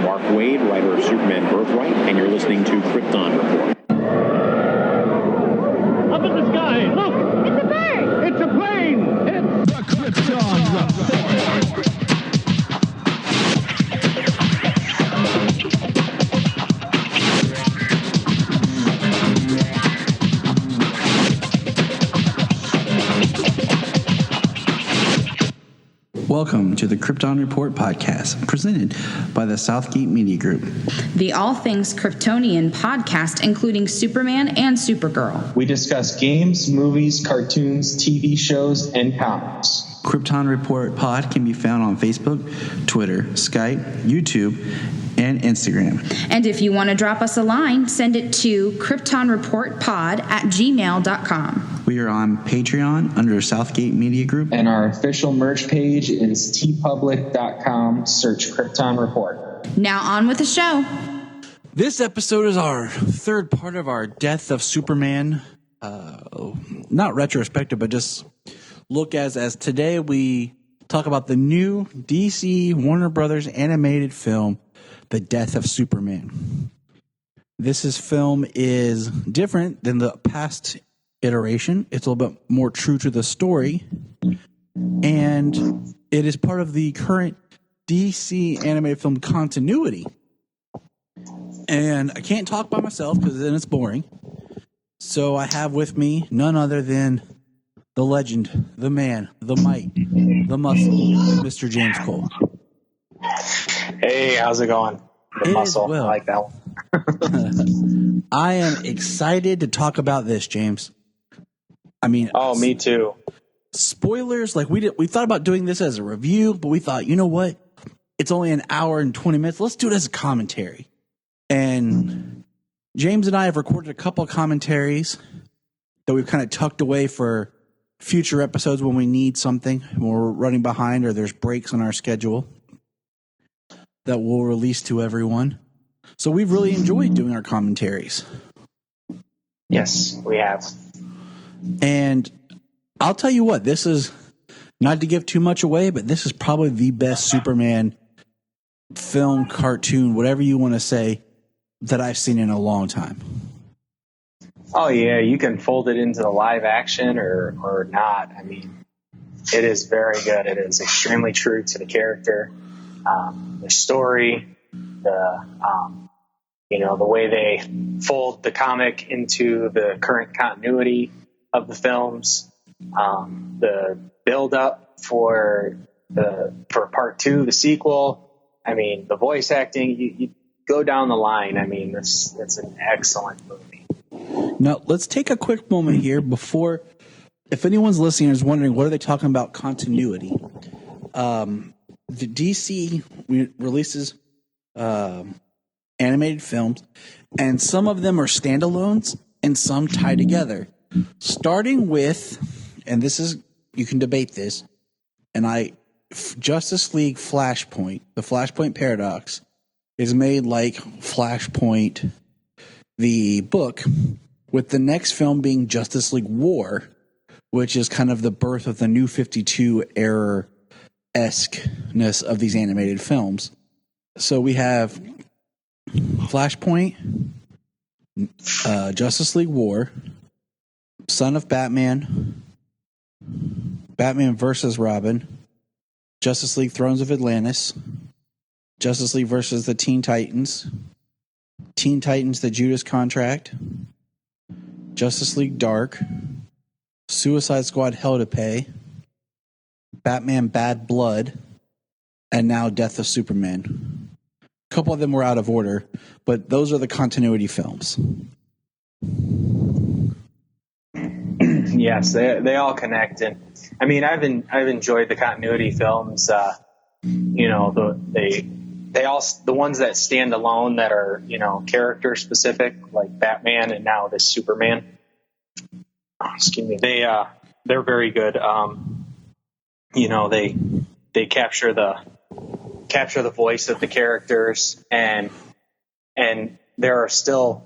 Mark Waid, writer of Superman Birthright, and you're listening to Krypton Report. Up in the sky, look! It's a bird! It's a plane! It's the Krypton Report. Welcome to the Krypton Report podcast, presented by the Southgate Media Group. The All Things Kryptonian podcast, including Superman and Supergirl. We discuss games, movies, cartoons, TV shows, and comics. Krypton Report Pod can be found on Facebook, Twitter, Skype, YouTube, and Instagram. And if you want to drop us a line, send it to kryptonreportpod@gmail.com. We are on Patreon under Southgate Media Group. And our official merch page is tpublic.com. Search Krypton Report. Now on with the show. This episode is our third part of our Death of Superman, not retrospective, but just look as today we talk about the new DC Warner Brothers animated film, The Death of Superman. This film is different than the past iteration. It's a little bit more true to the story, and it is part of the current DC animated film continuity. And I can't talk by myself because then it's boring. So I have with me none other than the legend, the man, the might, the muscle, Mr. James Cole. Hey, how's it going? The muscle. Well. I like that one. I am excited to talk about this, James. I mean, me too. Spoilers, like we thought about doing this as a review, but we thought, you know what? It's only an hour and 20 minutes. Let's do it as a commentary. And James and I have recorded a couple of commentaries that we've kind of tucked away for future episodes when we need something, when we're running behind or there's breaks on our schedule that we'll release to everyone. So we've really enjoyed doing our commentaries. Yes, we have. And I'll tell you what, this is, not to give too much away, but this is probably the best Superman film, cartoon, whatever you want to say, that I've seen in a long time. Oh, yeah, you can fold it into the live action or not. I mean, it is very good. It is extremely true to the character, the story, the way they fold the comic into the current continuity of the films, the build up for part 2, the sequel. I mean, the voice acting, you go down the line. I mean, it's an excellent movie. Now, let's take a quick moment here before, if anyone's listening is wondering, what are they talking about continuity? The DC releases animated films, and some of them are standalones and some tie together. Starting with, and this is, you can debate this, and Justice League Flashpoint, the Flashpoint Paradox, is made like Flashpoint, the book, with the next film being Justice League War, which is kind of the birth of the New 52 era-esque-ness of these animated films. So we have Flashpoint, Justice League War, Son of Batman, Batman versus Robin, Justice League Thrones of Atlantis, Justice League versus the Teen Titans, Teen Titans The Judas Contract, Justice League Dark, Suicide Squad Hell to Pay, Batman Bad Blood, and now Death of Superman. A couple of them were out of order, but those are the continuity films. Yes, they all connect, and I mean, I've enjoyed the continuity films. The ones that stand alone that are character specific, like Batman and now this Superman. Excuse me. They're very good. They capture the voice of the characters, and there are still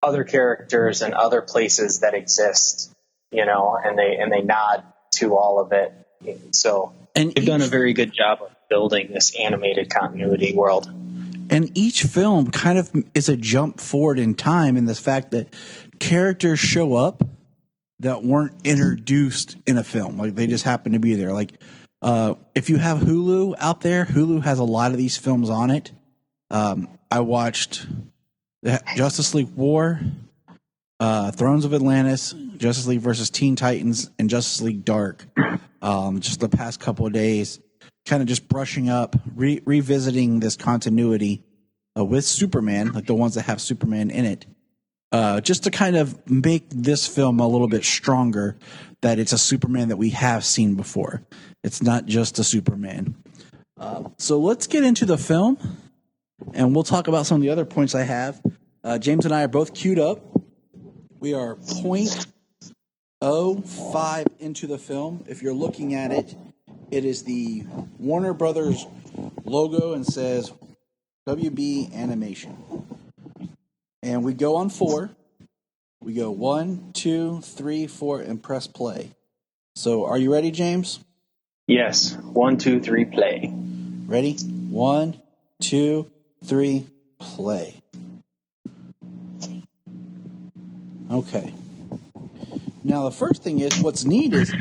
other characters and other places that exist, and they nod to all of it. So they've done a very good job of building this animated continuity world. And each film kind of is a jump forward in time in the fact that characters show up that weren't introduced in a film. Like they just happen to be there. Like if you have Hulu out there, Hulu has a lot of these films on it. I watched Justice League War, Thrones of Atlantis, Justice League versus Teen Titans, and Justice League Dark. Just the past couple of days, kind of just brushing up, revisiting this continuity with Superman, like the ones that have Superman in it, just to kind of make this film a little bit stronger, that it's a Superman that we have seen before. It's not just a Superman. So let's get into the film, and we'll talk about some of the other points I have. James and I are both queued up. We are 0.05 into the film. If you're looking at it, it is the Warner Brothers logo and says WB Animation. And we go on 4. We go 1, 2, 3, 4, and press play. So are you ready, James? Yes. 1, 2, 3, play. Ready? 1, 2, 3, play. Okay. Now, the first thing is, what's neat is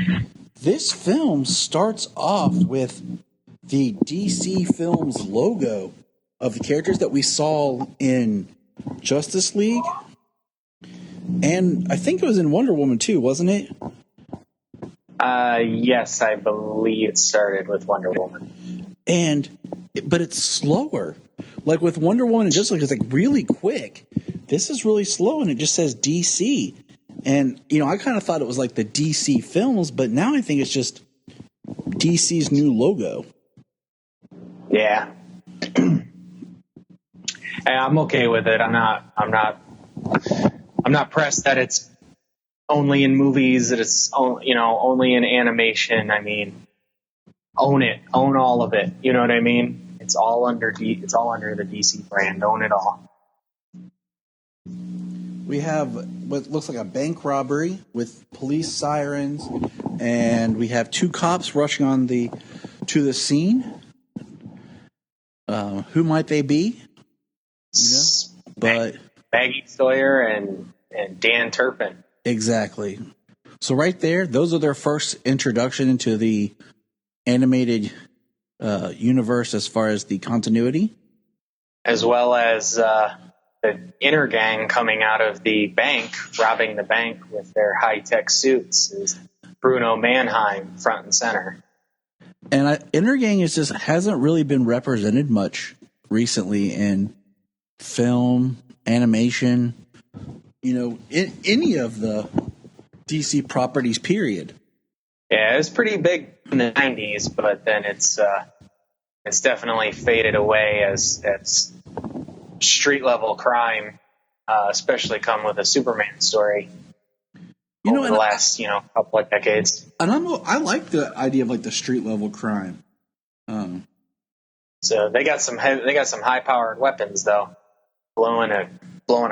this film starts off with the DC Films logo of the characters that we saw in Justice League. And I think it was in Wonder Woman too, wasn't it? Yes, I believe it started with Wonder Woman. But it's slower. Like with Wonder Woman and Justice League, it's like really quick. This is really slow, and it just says DC. And, I kind of thought it was like the DC Films, but now I think it's just DC's new logo. Yeah. Hey, I'm okay with it. I'm not pressed that it's only in movies, that it's only in animation. I mean, own it, own all of it. You know what I mean? It's all under the DC brand. Own it all. We have what looks like a bank robbery with police sirens, and we have 2 cops rushing to the scene. Who might they be? But Maggie Sawyer and Dan Turpin. Exactly. So right there, those are their first introduction into the animated universe as far as the continuity. As well as the inner gang coming out of the bank, robbing the bank with their high-tech suits, is Bruno Mannheim front and center. And inner gang hasn't really been represented much recently in film, animation, in any of the DC properties, period. Yeah, it was pretty big in the 90s, but then it's definitely faded away as street level crime, especially come with a Superman story over the last couple of decades. And I like the idea of like the street level crime. So they got some high powered weapons though, blowing a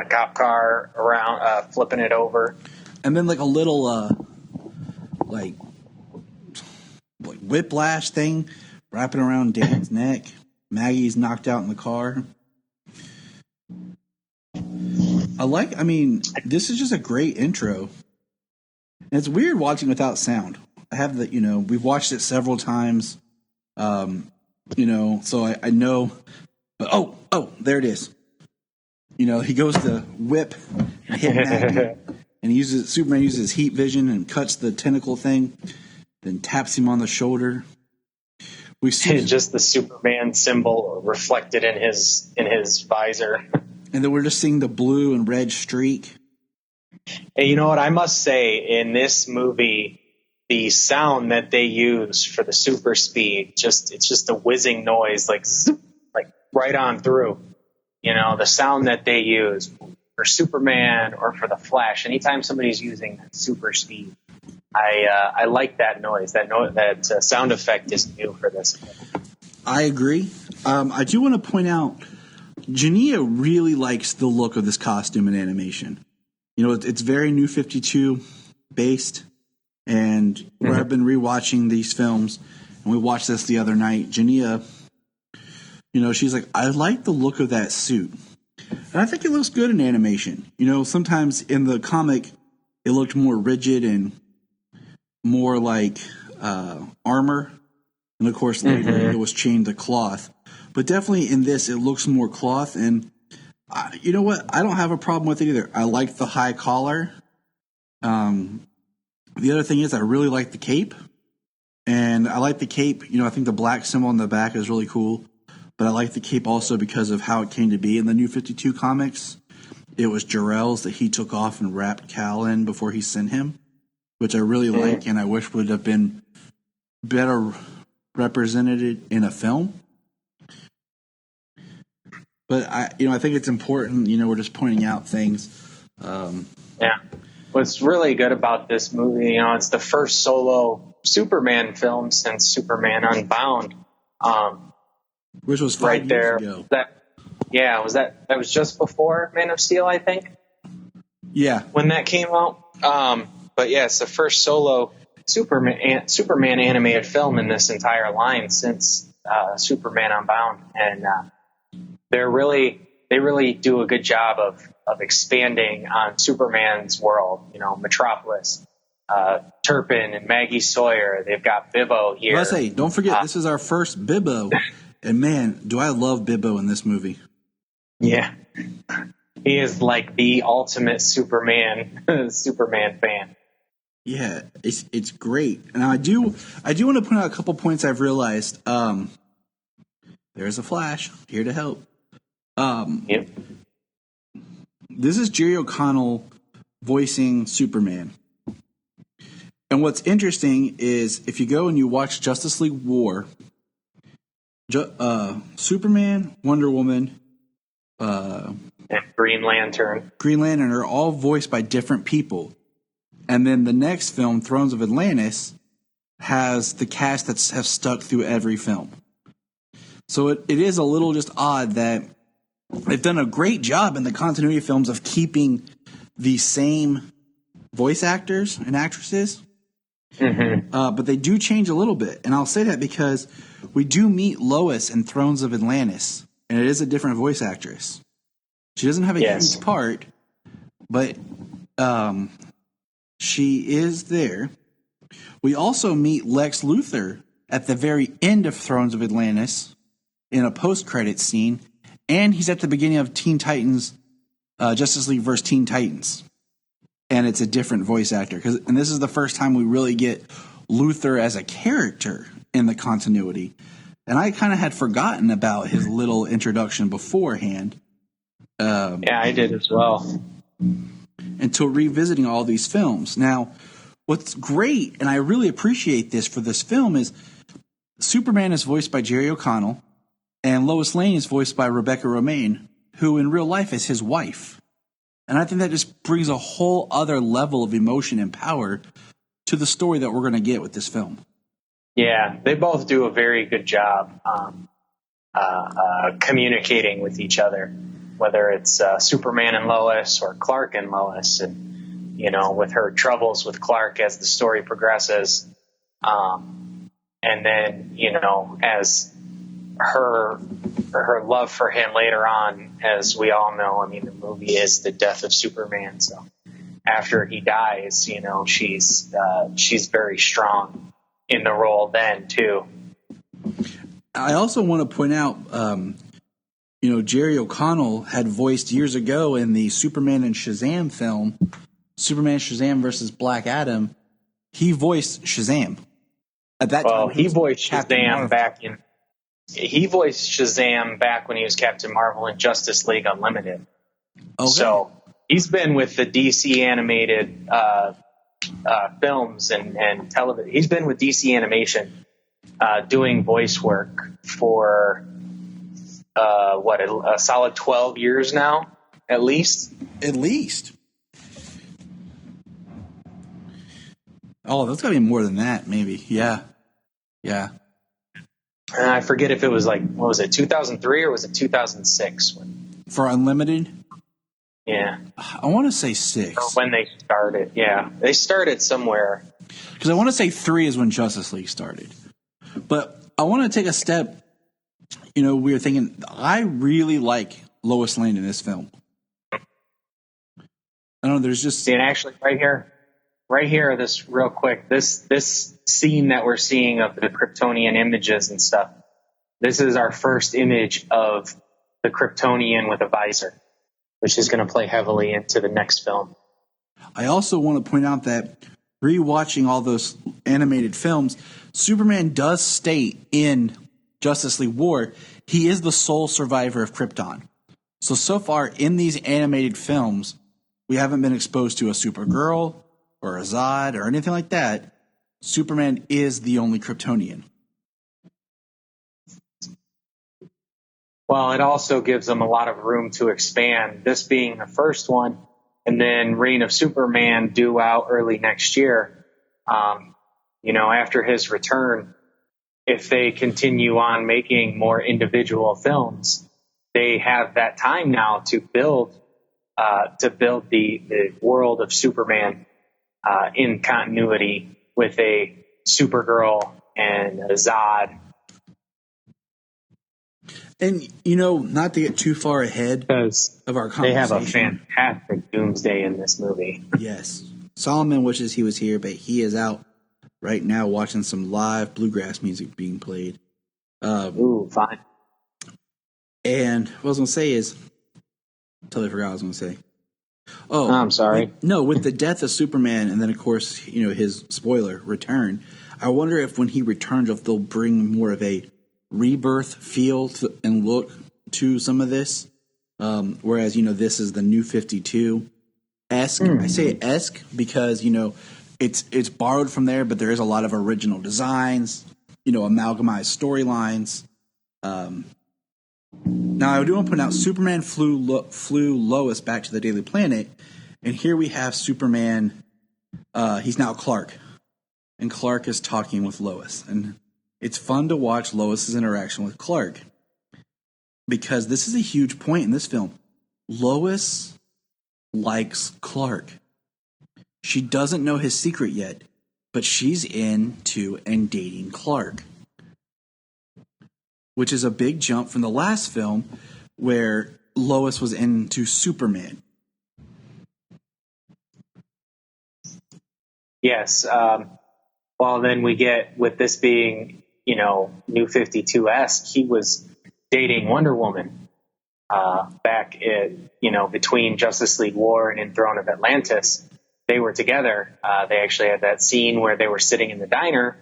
cop car around, flipping it over, and then like a little like whiplash thing wrapping around Dan's neck. Maggie's knocked out in the car. This is just a great intro. And it's weird watching without sound. I have we've watched it several times. So I know, but oh, there it is. He goes to whip and hit Maggie, and Superman uses heat vision and cuts the tentacle thing, then taps him on the shoulder. We see just the Superman symbol reflected in his visor. And then we're just seeing the blue and red streak. Hey, you know what? I must say, in this movie, the sound that they use for the super speed, it's just a whizzing noise, like zoop, like right on through. The sound that they use for Superman or for the Flash, anytime somebody's using that super speed, I like that noise. That sound effect is new for this. I agree. I do want to point out, Jania really likes the look of this costume and animation. It's very New 52 based, and where I've been rewatching these films, and we watched this the other night, Jania, she's like, I like the look of that suit. And I think it looks good in animation. Sometimes in the comic, it looked more rigid and more like armor. And of course, later it was chained to cloth. But definitely in this, it looks more cloth. And you know what? I don't have a problem with it either. I like the high collar. The other thing is I really like the cape. And I like the cape. I think the black symbol on the back is really cool. But I like the cape also because of how it came to be in the New 52 comics. It was Jor-El's that he took off and wrapped Cal in before he sent him, which I really like and I wish would have been better represented in a film. But I think it's important. We're just pointing out things. Yeah. What's really good about this movie, it's the first solo Superman film since Superman Unbound. Which was 5 right years there. ago. That was just before Man of Steel, I think. Yeah. When that came out. But yeah, it's the first solo Superman animated film in this entire line since Superman Unbound, and they really do a good job of expanding on Superman's world. Metropolis, Turpin and Maggie Sawyer. They've got Bibbo here. Let's say, don't forget, this is our first Bibbo, and man, do I love Bibbo in this movie. Yeah, he is like the ultimate Superman fan. Yeah, it's great, and I do want to point out a couple points I've realized. There's a Flash here to help. Yep. This is Jerry O'Connell voicing Superman. And what's interesting is if you go and you watch Justice League War, Superman, Wonder Woman, And Green Lantern are all voiced by different people. And then the next film, Thrones of Atlantis, has the cast that have stuck through every film. So it is a little just odd that they've done a great job in the continuity films of keeping the same voice actors and actresses. But they do change a little bit. And I'll say that because we do meet Lois in Thrones of Atlantis, and it is a different voice actress. She doesn't have a huge part, but she is there. We also meet Lex Luthor at the very end of Thrones of Atlantis in a post-credit scene, and he's at the beginning of Teen Titans, Justice League vs. Teen Titans. And it's a different voice actor. And this is the first time we really get Luthor as a character in the continuity. And I kind of had forgotten about his little introduction beforehand. Yeah, I did as well. Until revisiting all these films. Now, what's great, and I really appreciate this for this film, is Superman is voiced by Jerry O'Connell, and Lois Lane is voiced by Rebecca Romaine, who in real life is his wife. And I think that just brings a whole other level of emotion and power to the story that we're going to get with this film. Yeah, they both do a very good job communicating with each other, whether it's Superman and Lois or Clark and Lois, and with her troubles with Clark as the story progresses, and then as her love for him later on, as we all know. I mean, the movie is the death of Superman, so after he dies, she's very strong in the role then too. I also want to point out, Jerry O'Connell had voiced years ago in the Superman and Shazam film, Superman Shazam versus Black Adam. He voiced Shazam. At that time, he voiced Shazam back when he was Captain Marvel in Justice League Unlimited. Okay. So he's been with the DC animated films and television. He's been with DC Animation doing voice work for a solid 12 years now, at least. Oh, that's got to be more than that, maybe. Yeah. I forget if it was 2003 or was it 2006? For Unlimited? Yeah. I want to say 6. Or when they started. Yeah. They started somewhere. Because I want to say 3 is when Justice League started. But I want to take a step. we were thinking, I really like Lois Lane in this film. I don't know, there's just... See, and actually right here, this real quick, this scene that we're seeing of the Kryptonian images and stuff, this is our first image of the Kryptonian with a visor, which is going to play heavily into the next film. I also want to point out that rewatching all those animated films, Superman does state in Justice League War, he is the sole survivor of Krypton. So far in these animated films, we haven't been exposed to a Supergirl or a Zod or anything like that. Superman is the only Kryptonian. Well, it also gives them a lot of room to expand, this being the first one, and then Reign of Superman due out early next year. After his return, if they continue on making more individual films, they have that time now to build the world of Superman in continuity with a Supergirl and a Zod. And, not to get too far ahead of our conversation. They have a fantastic Doomsday in this movie. Yes. Solomon wishes he was here, but he is out right now watching some live bluegrass music being played. Ooh, fine. And what I was going to say is, totally forgot what I was going to say. Oh, I'm sorry. With the death of Superman, and then, of course, his spoiler, return, I wonder if when he returns, if they'll bring more of a rebirth feel and look to some of this. Whereas, this is the New 52-esque. I say esque because, it's borrowed from there, but there is a lot of original designs, amalgamized storylines. Now, I do want to point out, Superman flew Lois back to the Daily Planet, and here we have Superman. He's now Clark, and Clark is talking with Lois, and it's fun to watch Lois's interaction with Clark because this is a huge point in this film. Lois likes Clark. She doesn't know his secret yet, but she's into and dating Clark, which is a big jump from the last film where Lois was into Superman. Yes. Well, then we get, with this being, New 52-esque, he was dating Wonder Woman back between Justice League War and in Throne of Atlantis. They were together. They actually had that scene where they were sitting in the diner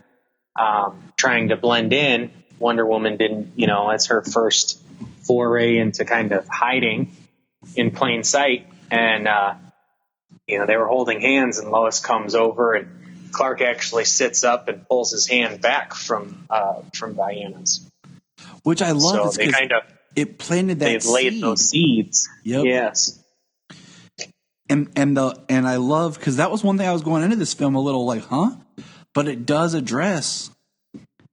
trying to blend in. Wonder Woman didn't, it's her first foray into kind of hiding in plain sight. And, they were holding hands, and Lois comes over, and Clark actually sits up and pulls his hand back from Diana's. Which I love. So they kind of, it planted that they've laid those seeds. Yep. Yes. And I love, because that was one thing I was going into this film a little like, huh? But it does address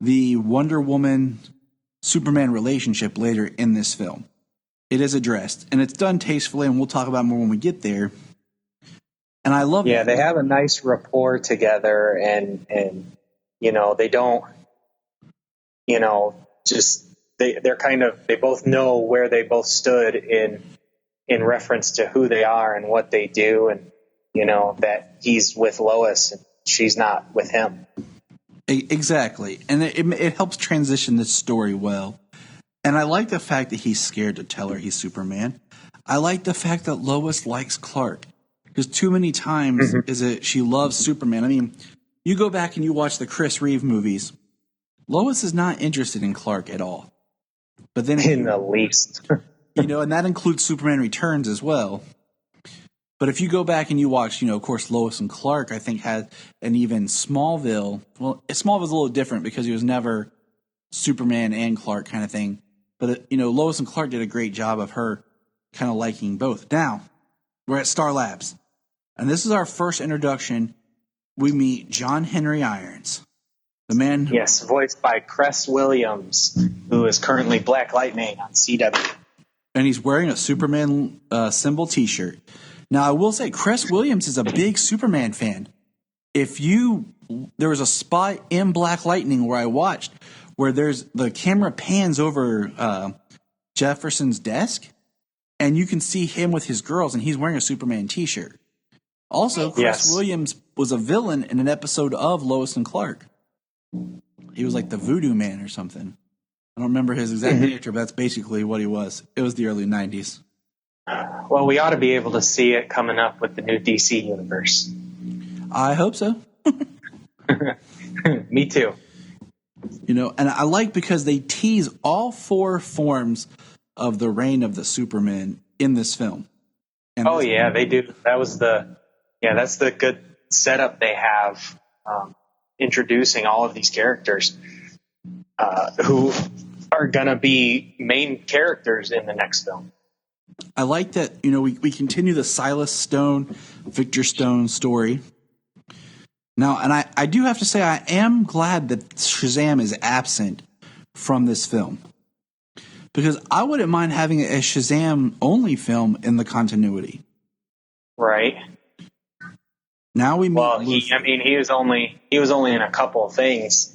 the Wonder Woman Superman relationship later in this film. It is addressed, and it's done tastefully, and we'll talk about more when we get there. And I love they have a nice rapport together, and they don't, they're kind of, they both know where they both stood in reference to who they are and what they do, and that he's with Lois and she's not with him. Exactly. And it helps transition this story well. And I like the fact that he's scared to tell her he's Superman. I like the fact that Lois likes Clark, because too many times she loves Superman. I mean, you go back and you watch the Chris Reeve movies, Lois is not interested in Clark at all. But then in the least. And that includes Superman Returns as well. But if you go back and you watch, of course, Lois and Clark, I think, had an even Smallville. Well, Smallville's a little different because he was never Superman and Clark kind of thing. But, Lois and Clark did a great job of her kind of liking both. Now, we're at Star Labs. And this is our first introduction. We meet John Henry Irons, the man. Yes, voiced by Cress Williams, who is currently Black Lightning on CW. And he's wearing a Superman symbol T-shirt. Now, I will say, Cress Williams is a big Superman fan. There was a spot in Black Lightning where I watched where the camera pans over Jefferson's desk, and you can see him with his girls, and he's wearing a Superman T-shirt. Also, Chris Williams was a villain in an episode of Lois and Clark. He was like the Voodoo Man or something. I don't remember his exact character, but that's basically what he was. It was the early 90s. Well, we ought to be able to see it coming up with the new DC universe. I hope so. Me too. You know, and I like because they tease all 4 forms of the reign of the Superman in this film. And they do. That's the good setup they have, introducing all of these characters who are going to be main characters in the next film. I like that, you know, we continue the Silas Stone, Victor Stone story. Now, and I do have to say, I am glad that Shazam is absent from this film. Because I wouldn't mind having a Shazam-only film in the continuity. Right. Now we meet. Well, he was only in a couple of things,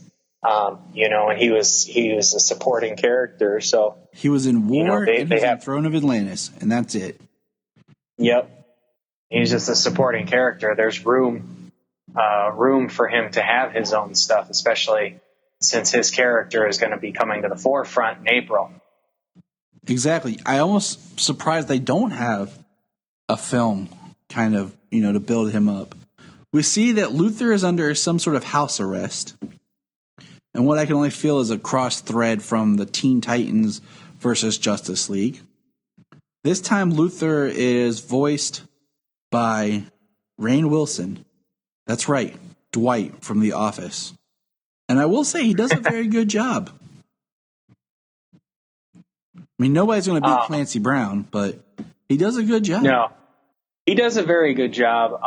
you know, and he was a supporting character. So he was in War and they have in Throne of Atlantis, and that's it. Yep, he's just a supporting character. There's room for him to have his own stuff, especially since his character is going to be coming to the forefront in April. Exactly. I almost surprised they don't have a film kind of, you know, to build him up. We see that Luthor is under some sort of house arrest. And what I can only feel is a cross thread from the Teen Titans versus Justice League. This time Luthor is voiced by Rainn Wilson. That's right, Dwight from The Office. And I will say he does a very good job. I mean, nobody's going to beat Clancy Brown, but he does a good job. No, he does a very good job.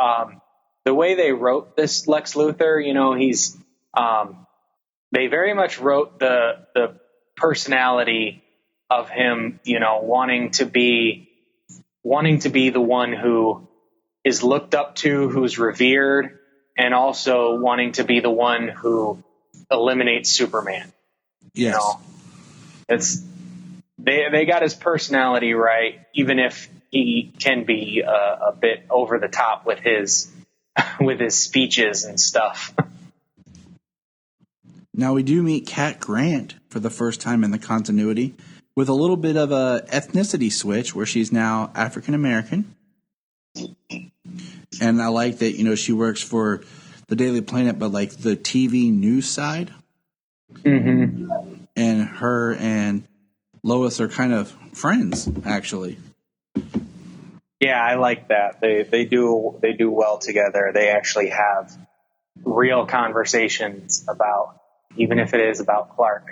The way they wrote this Lex Luthor, you know, he's they very much wrote the personality of him, you know, wanting to be the one who is looked up to, who's revered, and also wanting to be the one who eliminates Superman. Yes. You know, it's they got his personality right, even if he can be a bit over the top with his speeches and stuff. Now we do meet Cat Grant for the first time in the continuity with a little bit of a ethnicity switch where she's now African American. And I like that, you know, she works for the Daily Planet, but like the TV news side. Mm-hmm. And her and Lois are kind of friends, actually. Yeah, I like that. They do well together. They actually have real conversations about, even if it is about Clark.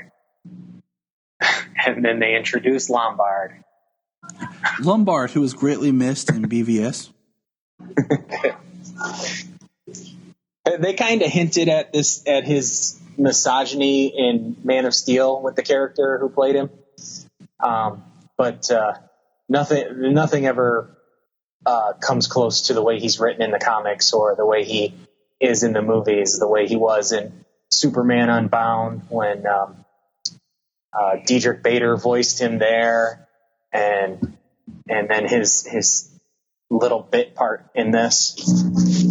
And then they introduce Lombard. Lombard, who was greatly missed in BVS. They kind of hinted at his misogyny in Man of Steel with the character who played him. But nothing ever comes close to the way he's written in the comics or the way he is in the movies, the way he was in Superman Unbound when Diedrich Bader voiced him there, and then his little bit part in this.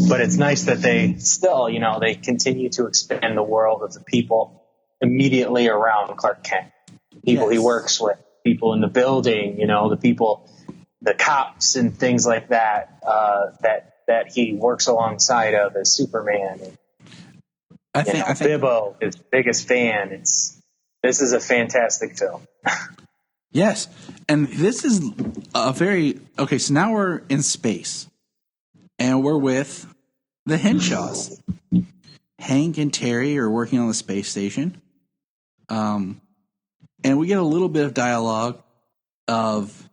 But it's nice that they still, you know, they continue to expand the world of the people immediately around Clark Kent. People he works with, people in the building, you know, the people, the cops and things like that, that he works alongside of as Superman. And, I think Bibbo, his biggest fan. This is a fantastic film. Yes. And this is okay, so now we're in space. And we're with the Henshaws. Hank and Terry are working on the space station. And we get a little bit of dialogue of,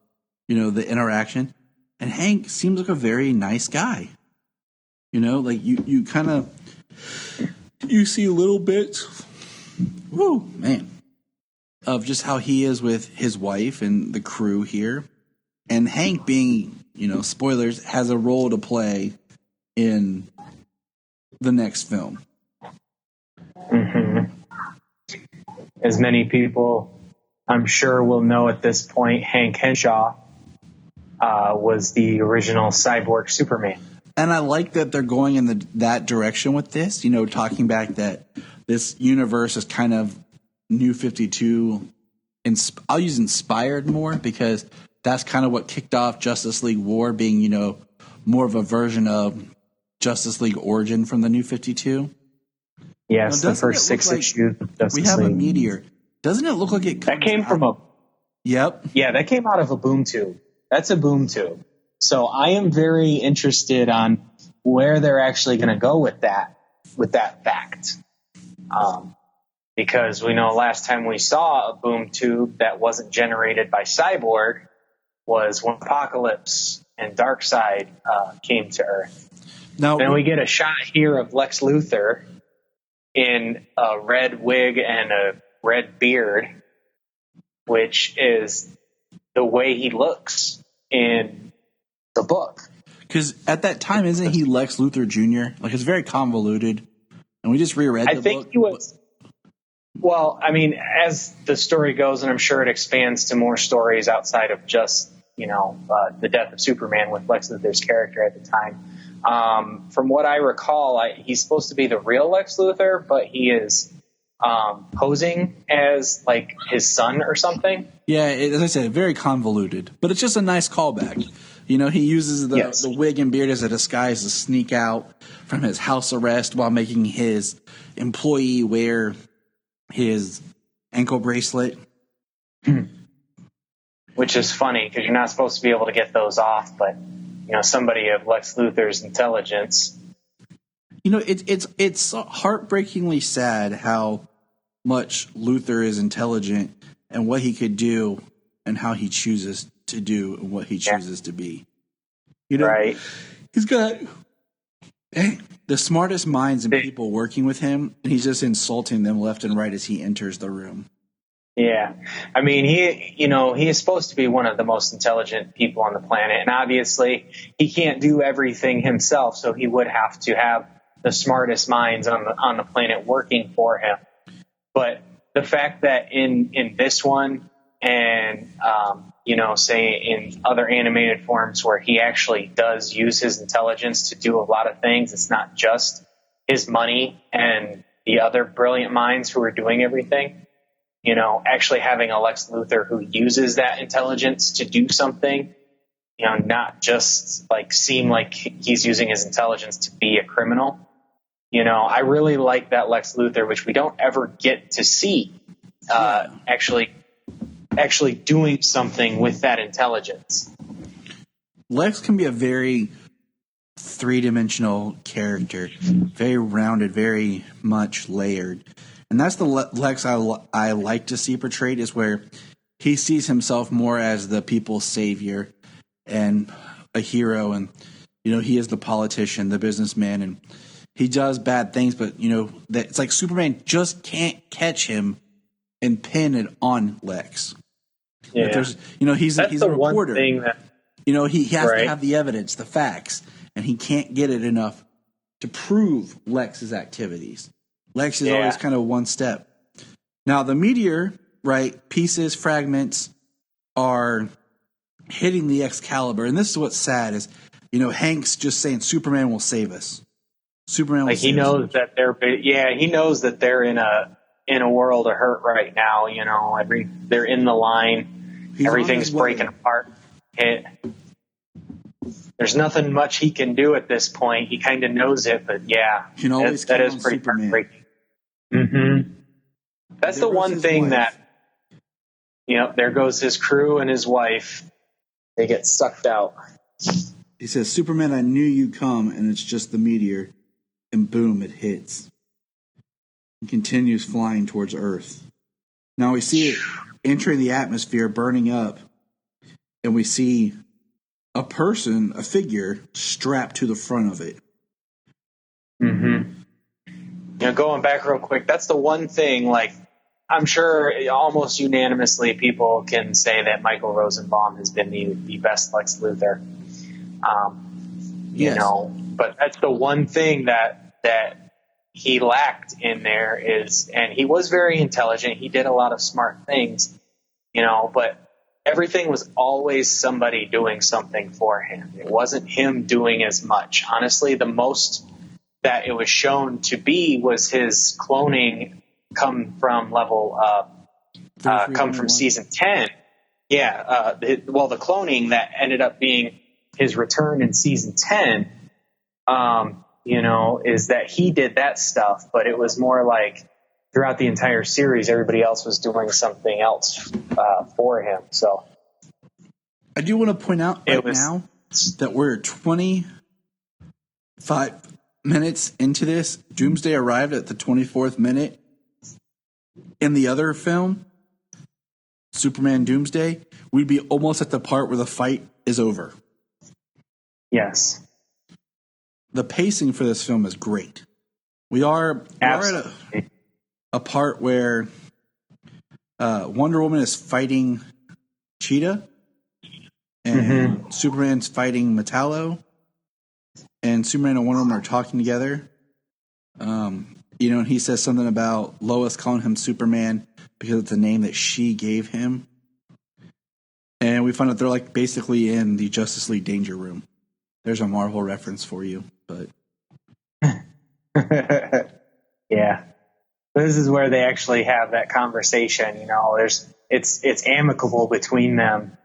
you know, the interaction. And Hank seems like a very nice guy. You know, like you kind of, you see a little bit, of just how he is with his wife and the crew here. And Hank being, you know, spoilers, has a role to play in the next film. Mm-hmm. as many people I'm sure will know at this point, Hank Henshaw was the original cyborg Superman. And I like that they're going in that direction with this, talking back that this universe is kind of New 52. I'll use inspired more because that's kind of what kicked off Justice League War, being, more of a version of Justice League Origin from the New 52. Yes, the first 6 issues of Justice League. We have a meteor. Doesn't it look like it comes That came from a... Yep. Yeah, that came out of a boom tube. That's a boom tube. So I am very interested on where they're actually going to go with that fact. Because we know last time we saw a boom tube that wasn't generated by Cyborg was when Apocalypse and Darkseid came to Earth. Now, then we get a shot here of Lex Luthor in a red wig and a red beard, which is the way he looks in the book. Because at that time, isn't he Lex Luthor Jr.? Like, it's very convoluted. And we just reread the book. I think he was... Well, I mean, as the story goes, and I'm sure it expands to more stories outside of just, the death of Superman with Lex Luthor's character at the time. From what I recall, he's supposed to be the real Lex Luthor, but he is posing as, like, his son or something. Yeah, as I said, very convoluted. But it's just a nice callback. He uses the wig and beard as a disguise to sneak out from his house arrest while making his employee wear his ankle bracelet. Which is funny because you're not supposed to be able to get those off, but somebody of Lex Luthor's intelligence. It's heartbreakingly sad how much Luthor is intelligent and what he could do and how he chooses to do and what he chooses to be. Right. He's got the smartest minds and people working with him, and he's just insulting them left and right as he enters the room. Yeah. I mean, he is supposed to be one of the most intelligent people on the planet, and obviously he can't do everything himself, so he would have to have the smartest minds on the planet working for him. But the fact that in this one and, say in other animated forms where he actually does use his intelligence to do a lot of things, it's not just his money and the other brilliant minds who are doing everything. Actually having a Lex Luthor who uses that intelligence to do something, not just like seem like he's using his intelligence to be a criminal. I really like that Lex Luthor, which we don't ever get to see, actually doing something with that intelligence. Lex can be a very three-dimensional character, very rounded, very much layered. And that's the Lex I like to see portrayed, is where he sees himself more as the people's savior and a hero. And, he is the politician, the businessman, and he does bad things. But, that it's like Superman just can't catch him and pin it on Lex. Yeah. There's, he's a reporter. Thing that, he has to have the evidence, the facts, and he can't get it enough to prove Lex's activities. Lex is always kind of one step. Now, the meteor, pieces, fragments are hitting the Excalibur. And this is what's sad is, Hank's just saying Superman will save us. Superman will save us. He knows that he knows that they're in a world of hurt right now. They're in the line. Everything's breaking apart. There's nothing much he can do at this point. He kind of knows it, but that is pretty heartbreaking. Mm-hmm. That's the one thing that, there goes his crew and his wife. They get sucked out. He says, Superman, I knew you'd come, and it's just the meteor. And boom, it hits. He continues flying towards Earth. Now we see it entering the atmosphere, burning up, and we see a figure strapped to the front of it. Mm-hmm. Going back real quick, that's the one thing, I'm sure almost unanimously people can say that Michael Rosenbaum has been the best Lex Luthor. Yes. But that's the one thing that he lacked in there is, and he was very intelligent. He did a lot of smart things, but everything was always somebody doing something for him. It wasn't him doing as much. Honestly, the most that it was shown to be was his cloning come from season 10. Yeah. The cloning that ended up being his return in season 10, is that he did that stuff, but it was more like throughout the entire series, everybody else was doing something else for him. So I do want to point out now that we're 25 minutes into this. Doomsday arrived at the 24th minute. In the other film, Superman Doomsday, we'd be almost at the part where the fight is over. Yes. The pacing for this film is great. We are at a part where Wonder Woman is fighting Cheetah, and Superman's fighting Metallo, and Superman and Wonder Woman are talking together. And he says something about Lois calling him Superman because it's the name that she gave him. And we find out they're like basically in the Justice League Danger Room. There's a Marvel reference for you, but yeah, this is where they actually have that conversation. It's amicable between them.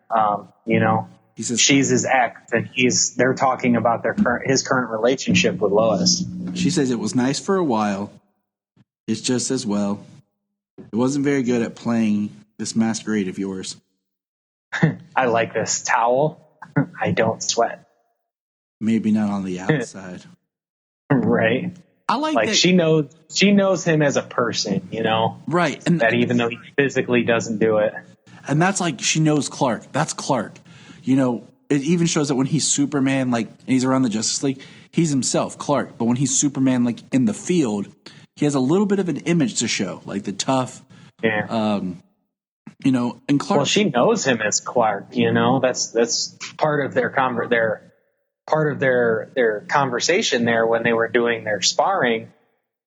He says she's his ex, and they're talking about his current relationship with Lois. She says it was nice for a while. It's just as well. It wasn't very good at playing this masquerade of yours. I like this towel. I don't sweat. Maybe not on the outside. Right. I like that she knows him as a person, Right. And that even though he physically doesn't do it. And that's like she knows Clark. That's Clark. It even shows that when he's Superman, and he's around the Justice League, he's himself, Clark. But when he's Superman, in the field, he has a little bit of an image to show, like the tough. Yeah. And Clark. Well, she knows him as Clark. That's part of their conversation there when they were doing their sparring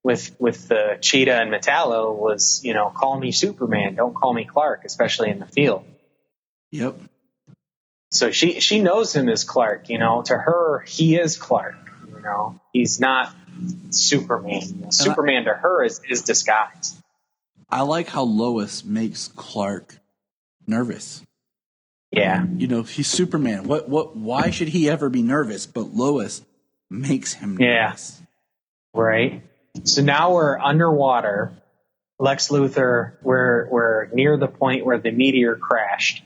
with the Cheetah and Metallo was, call me Superman, don't call me Clark, especially in the field. Yep. So she knows him as Clark. To her, he is Clark. He's not Superman. Superman to her is disguised. I like how Lois makes Clark nervous. Yeah. He's Superman. Why should he ever be nervous? But Lois makes him nervous. Yeah. Right. So now we're underwater. Lex Luthor, we're near the point where the meteor crashed.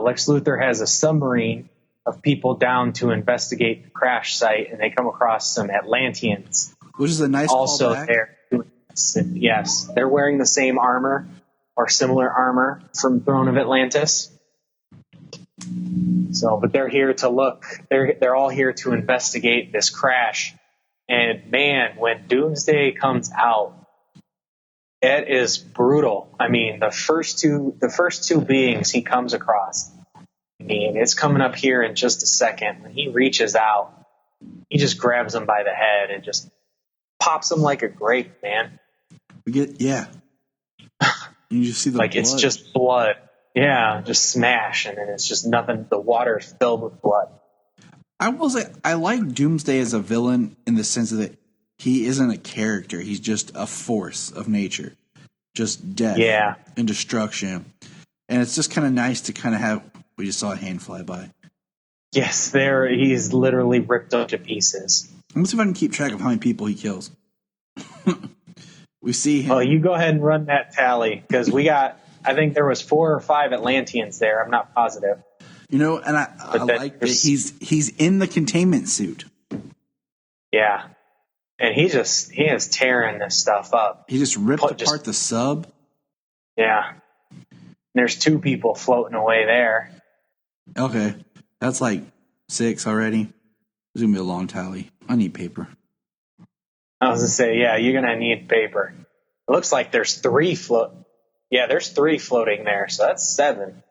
Lex Luthor has a submarine of people down to investigate the crash site, and they come across some Atlanteans. Which is a nice also callback. there. Yes, they're wearing the same armor or similar armor from Throne of Atlantis. So, but they're here to look. They're all here to investigate this crash. And man, when Doomsday comes out, it is brutal. I mean, the first two beings he comes across. I mean, it's coming up here in just a second. When he reaches out, he just grabs them by the head and just pops them like a grape, man. You just see the blood. It's just blood. Yeah, just smash, and then it's just nothing. The water is filled with blood. I will say I like Doomsday as a villain in the sense that he isn't a character. He's just a force of nature, just death and destruction. And it's just kind of nice to kind of have. We just saw a hand fly by. Yes, he's literally ripped up to pieces. Let's see if I can keep track of how many people he kills. We see him. Well, you go ahead and run that tally because I think there was 4 or 5 Atlanteans there. I'm not positive. And I like that he's in the containment suit. Yeah. And he is tearing this stuff up. He just ripped apart the sub. Yeah. There's 2 people floating away there. Okay. That's 6 already. It's going to be a long tally. I need paper. I was going to say, yeah, you're going to need paper. It looks like there's 3 there's 3 floating there, so that's 7.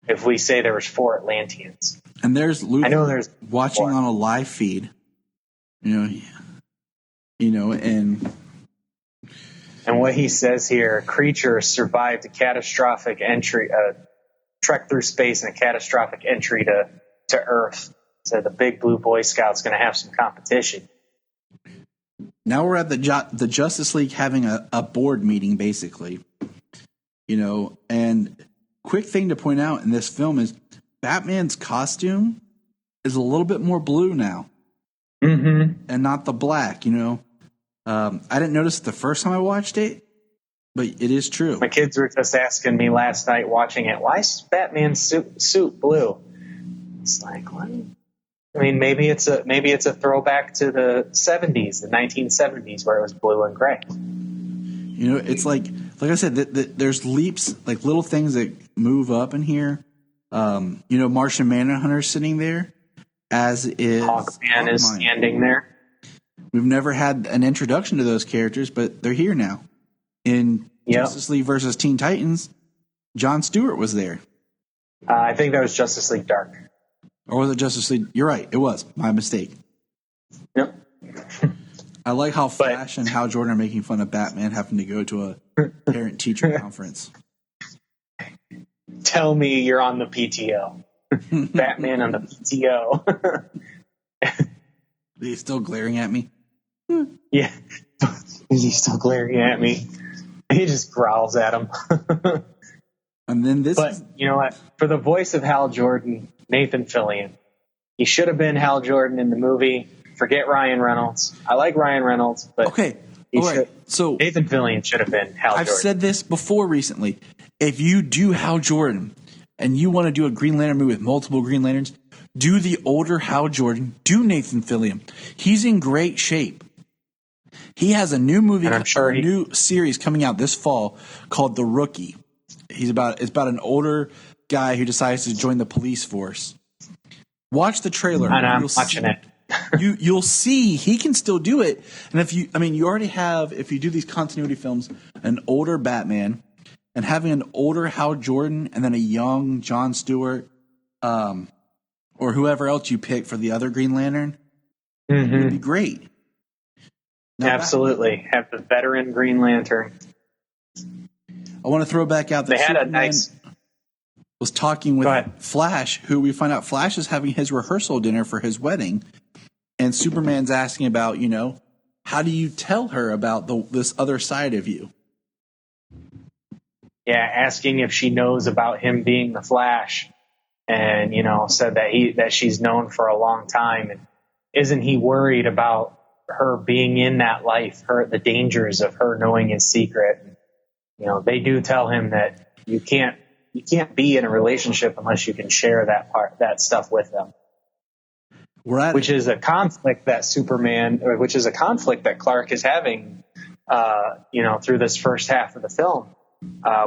If we say there was 4 Atlanteans. And there's Luke watching 4. on a live feed. And And what he says here, creature survived a catastrophic entry, trek through space and a catastrophic entry to Earth. So the big blue Boy Scout's going to have some competition. Now we're at the Justice League having a board meeting, basically. And quick thing to point out in this film is Batman's costume is a little bit more blue now. Mm-hmm. And not the black, I didn't notice it the first time I watched it, but it is true. My kids were just asking me last night watching it, why is Batman's suit blue? It's like, what? I mean, maybe it's a throwback to the 70s, the 1970s, where it was blue and gray. It's like I said, there's leaps, like little things that move up in here. Martian Manhunter's sitting there, as is Hawkman is standing there. We've never had an introduction to those characters, but they're here now. In Justice League versus Teen Titans, Jon Stewart was there. I think that was Justice League Dark. Or was it Justice League? You're right. It was. My mistake. Yep. I like how Flash and Hal Jordan are making fun of Batman having to go to a parent-teacher conference. Tell me you're on the PTO. Batman on the PTO. He's still glaring at me. Yeah. Is he still glaring at me? He just growls at him. And then But you know what? For the voice of Hal Jordan, Nathan Fillion. He should have been Hal Jordan in the movie. Forget Ryan Reynolds. I like Ryan Reynolds, but okay. All right. So Nathan Fillion should have been Hal Jordan. I've said this before recently. If you do Hal Jordan and you want to do a Green Lantern movie with multiple Green Lanterns, do the older Hal Jordan. Do Nathan Fillion. He's in great shape. He has a new movie, a new series coming out this fall called The Rookie. It's about an older guy who decides to join the police force. Watch the trailer. And I'm watching it. You'll see he can still do it. And you already have, if you do these continuity films, an older Batman and having an older Hal Jordan and then a young Jon Stewart, or whoever else you pick for the other Green Lantern, would be great. Now, absolutely. Have the veteran Green Lantern. I want to throw back out that Superman was talking with Flash, who we find out Flash is having his rehearsal dinner for his wedding. And Superman's asking about, how do you tell her about this other side of you? Yeah, asking if she knows about him being the Flash. And, said that she's known for a long time. And isn't he worried about her being in that life, the dangers of her knowing his secret? They do tell him that you can't be in a relationship unless you can share that stuff with them. Which is a conflict that Clark is having, through this first half of the film,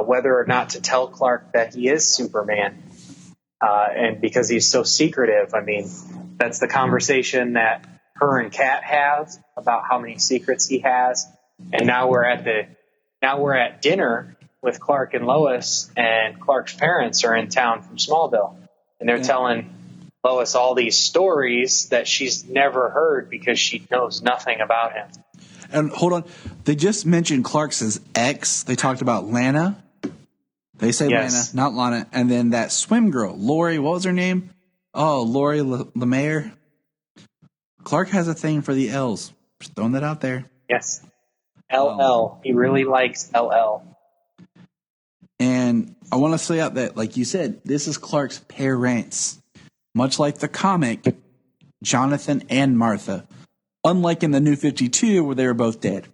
whether or not to tell Clark that he is Superman. And because he's so secretive, that's the conversation that her and Kat have about how many secrets he has. And now we're at dinner with Clark and Lois, and Clark's parents are in town from Smallville, and they're telling Lois all these stories that she's never heard because she knows nothing about him. And hold on, they just mentioned Clark's ex. They talked about Lana. They say Lana, not Lana. And then that swim girl, Lori, what was her name? Oh, Lori Lemaire. Clark has a thing for the L's. Just throwing that out there. Yes. LL. He really likes LL. And I want to say out that, like you said, this is Clark's parents. Much like the comic, Jonathan and Martha. Unlike in the New 52, where they were both dead.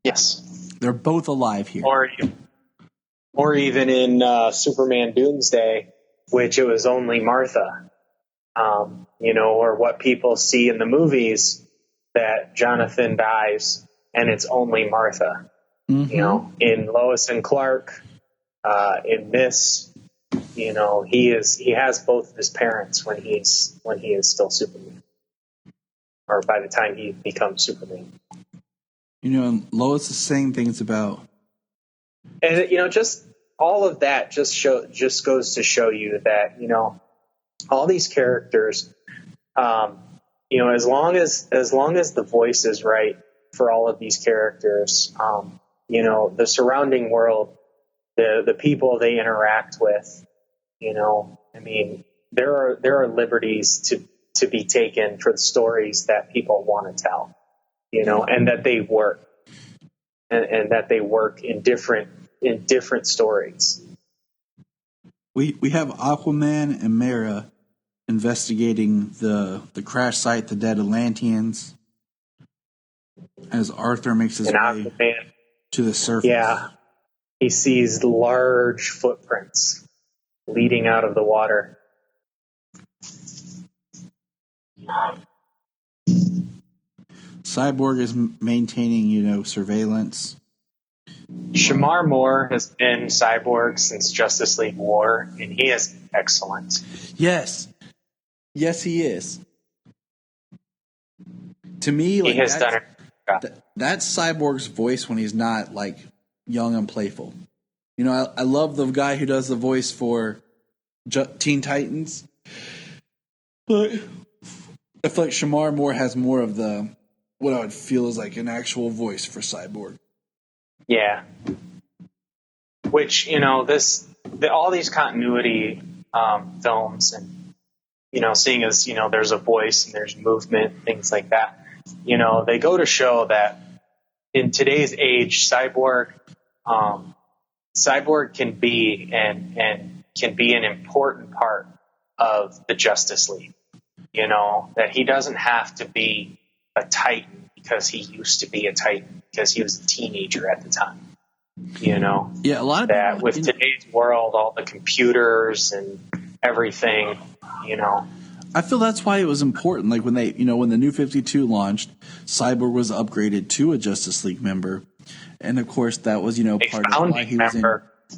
Yes. They're both alive here. Or even in Superman Doomsday, which it was only Martha. Or what people see in the movies, that Jonathan dies and it's only Martha. Mm-hmm. In Lois and Clark, in this, he has both of his parents when he is still Superman, or by the time he becomes Superman. And Lois is saying things about, and just all of that just goes to show you that all these characters, as long as the voice is right, for all of these characters. The surrounding world, the people they interact with, there are liberties to be taken for the stories that people want to tell, and that they work and that they work in different stories. We have Aquaman and Mera investigating the crash site, the dead Atlanteans, as Arthur makes his way Aquaman, to the surface. Yeah, he sees large footprints leading out of the water. Cyborg is maintaining, surveillance. Shamar Moore has been Cyborg since Justice League War, and he is excellent. Yes, he is. To me, he has done it. That's Cyborg's voice when he's not young and playful. I love the guy who does the voice for Teen Titans, but I feel like Shamar Moore has more of what I would feel is like an actual voice for Cyborg. Yeah. Which, all these continuity films and, seeing as, there's a voice and there's movement, things like that, they go to show that in today's age, Cyborg can be and can be an important part of the Justice League. That he doesn't have to be a Titan because he used to be a Titan because he was a teenager at the time. Yeah, a lot of that people, with today's world, all the computers and everything, I feel that's why it was important. Like when when the New 52 launched, Cyborg was upgraded to a Justice League member, and of course that was part of why he was in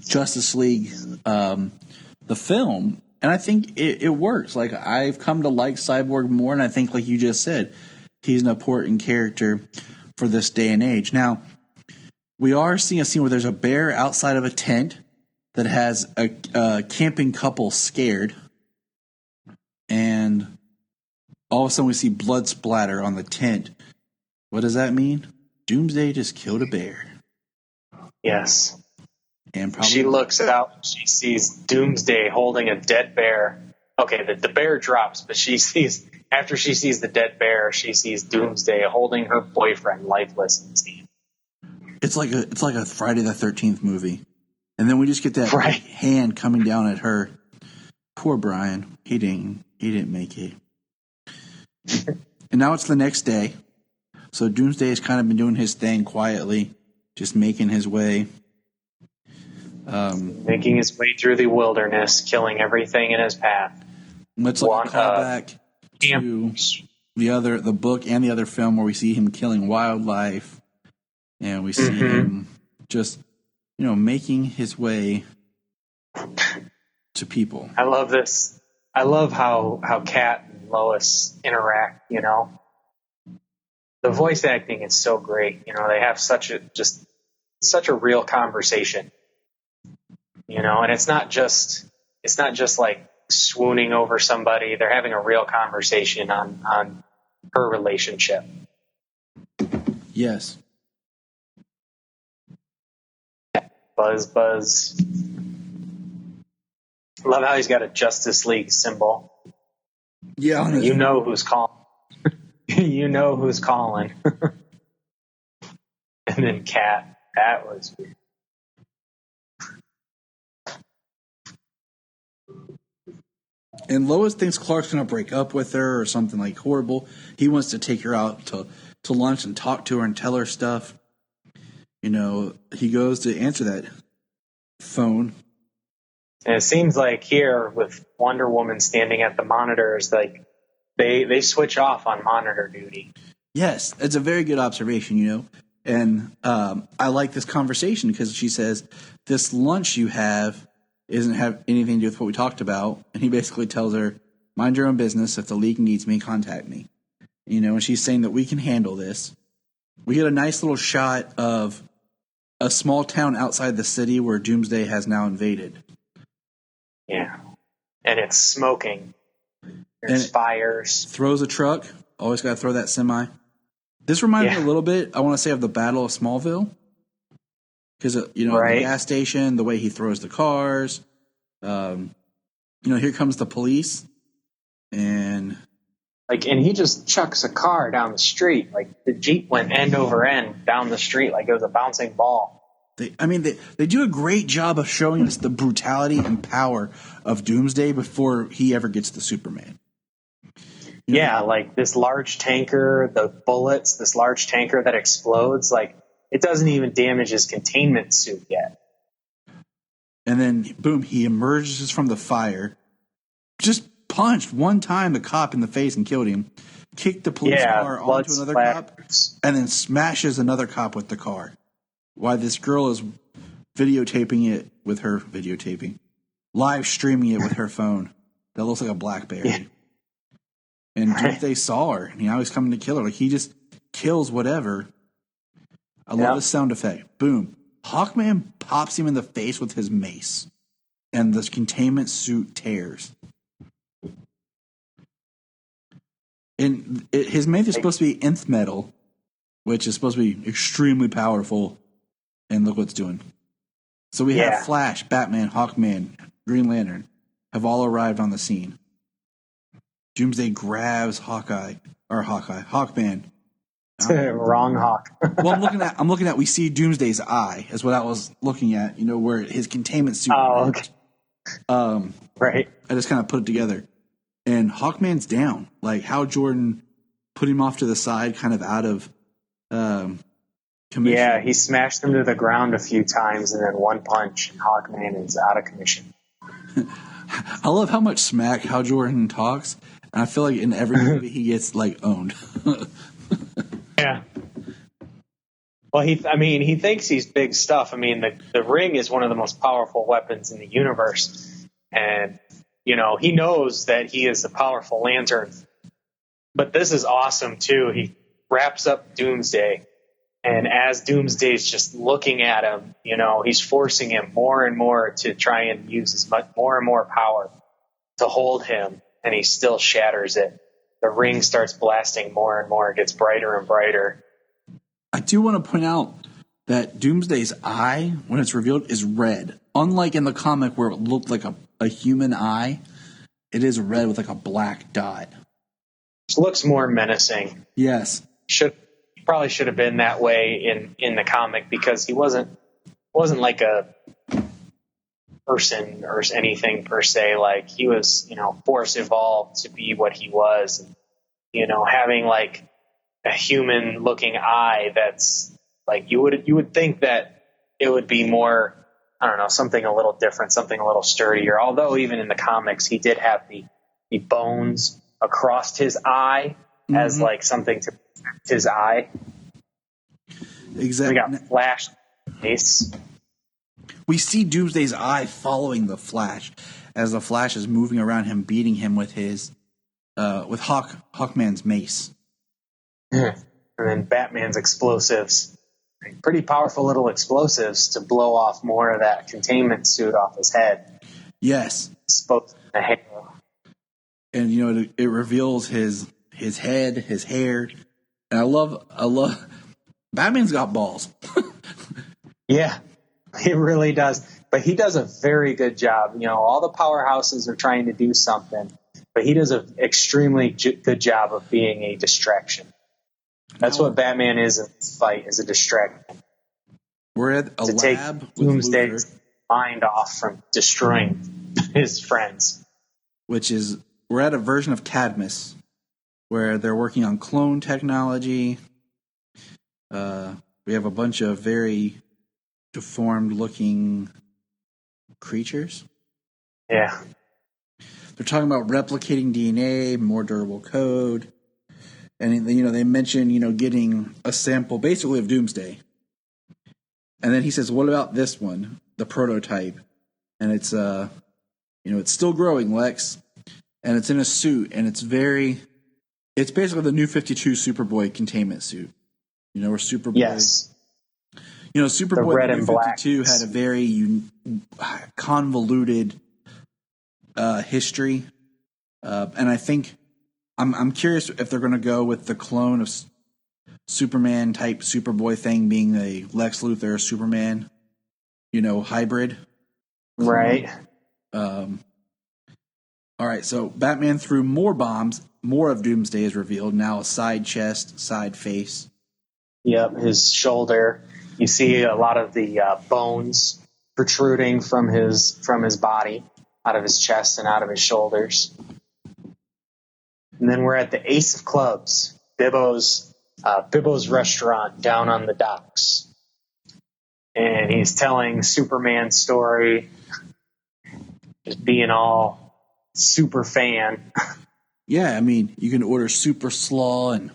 Justice League, the film. And I think it works. Like I've come to like Cyborg more, and I think, like you just said, he's an important character for this day and age. Now, we are seeing a scene where there's a bear outside of a tent that has a camping couple scared. And all of a sudden we see blood splatter on the tent. What does that mean? Doomsday just killed a bear. Yes. And probably she looks out, she sees Doomsday holding a dead bear. Okay, the bear drops, but after she sees the dead bear, she sees Doomsday holding her boyfriend lifeless in his hand. It's like a Friday the 13th movie. And then we just get that hand coming down at her. Poor Brian. He didn't make it. And now it's the next day. So Doomsday has kind of been doing his thing quietly, just making his way. Making his way through the wilderness, killing everything in his path. Let's call back to the book and the other film where we see him killing wildlife, and we see him just making his way to people. I love this. I love how Kat and Lois interact. The voice acting is so great. They have such a real conversation. And it's not just like swooning over somebody. They're having a real conversation on her relationship. Yes. Buzz. Love how he's got a Justice League symbol. Yeah, you know who's calling. You know who's calling. And then Kat. That was weird. And Lois thinks Clark's going to break up with her or something like horrible. He wants to take her out to lunch and talk to her and tell her stuff. He goes to answer that phone. And it seems like here with Wonder Woman standing at the monitors, like they switch off on monitor duty. Yes, it's a very good observation, And I like this conversation because she says, this lunch you have doesn't have anything to do with what we talked about. And he basically tells her, mind your own business. If the league needs me, contact me. And she's saying that we can handle this. We get a nice little shot of a small town outside the city where Doomsday has now invaded. Yeah. And it's smoking. There's fires. Throws a truck. Always got to throw that semi. This reminds me a little bit, I want to say, of the Battle of Smallville. Because, the gas station, the way he throws the cars. Here comes the police. And he just chucks a car down the street. Like, the Jeep went end over end down the street like it was a bouncing ball. They do a great job of showing us the brutality and power of Doomsday before he ever gets to Superman. Like this large tanker, the bullets, this large tanker that explodes, like, it doesn't even damage his containment suit yet. And then, boom, he emerges from the fire, just punched one time the cop in the face and killed him, kicked the police car onto another cop, and then smashes another cop with the car. While this girl is videotaping it with her live streaming it with her phone. That looks like a BlackBerry. Yeah. And Doomsday saw her, and now he's coming to kill her. Like, he just kills whatever. I love this sound effect. Boom. Hawkman pops him in the face with his mace, and the containment suit tears. And his mace is supposed to be nth metal, which is supposed to be extremely powerful. And look what it's doing. So we have Flash, Batman, Hawkman, Green Lantern have all arrived on the scene. Doomsday grabs Hawkman. Wrong Hawk. Well, I'm looking at. We see Doomsday's eye is what I was looking at. Where his containment suit. Oh, okay. Right. I just kind of put it together, and Hawkman's down. Like Hal Jordan put him off to the side, kind of out of commission. Yeah, he smashed him to the ground a few times, and then one punch, and Hawkman is out of commission. I love how much smack Hal Jordan talks, and I feel like in every movie he gets owned. Yeah. Well, he thinks he's big stuff. The ring is one of the most powerful weapons in the universe, and he knows that he is a powerful lantern. But this is awesome too. He wraps up Doomsday, and as Doomsday's just looking at him, he's forcing him more and more to try and use more and more power to hold him, and he still shatters it. The ring starts blasting more and more. It gets brighter and brighter. I do want to point out that Doomsday's eye, when it's revealed, is red. Unlike in the comic where it looked like a human eye, it is red with a black dot. It looks more menacing. Yes. Probably should have been that way in the comic, because he wasn't like a person or anything per se. Like, he was, force evolved to be what he was. And, having a human looking eye that's you would think that it would be more, I don't know, something a little different, something a little sturdier. Although even in the comics, he did have the bones across his eye as something to protect his eye. Exactly. We got Flash face. We see Doomsday's eye following the Flash as the Flash is moving around him, beating him with his with Hawkman's mace. And then Batman's explosives. Pretty powerful little explosives to blow off more of that containment suit off his head. Yes. Exposing the hair. And it reveals his head, his hair. And I love Batman's got balls. Yeah. He really does. But he does a very good job. All the powerhouses are trying to do something, but he does an extremely good job of being a distraction. That's what Batman is in this fight, is a distraction. We're at a lab take Doomsday's mind off from destroying his friends. We're at a version of Cadmus where they're working on clone technology. We have a bunch of very deformed-looking creatures. Yeah. They're talking about replicating DNA, more durable code. And, they mention, getting a sample basically of Doomsday. And then he says, what about this one, the prototype? And it's, it's still growing, Lex. And it's in a suit, and it's basically the new 52 Superboy containment suit. Where Superboy... Yes. Superboy in 52 had a very convoluted history. And I think I'm curious if they're going to go with the clone of Superman type Superboy thing being a Lex Luthor Superman, hybrid. Right. All right, so Batman threw more bombs. More of Doomsday is revealed. Now a side chest, side face. Yep, his shoulder. You see a lot of the bones protruding from his body, out of his chest and out of his shoulders. And then we're at the Ace of Clubs, Bibbo's restaurant down on the docks. And he's telling Superman's story, just being all super fan. Yeah, I mean, you can order super slaw and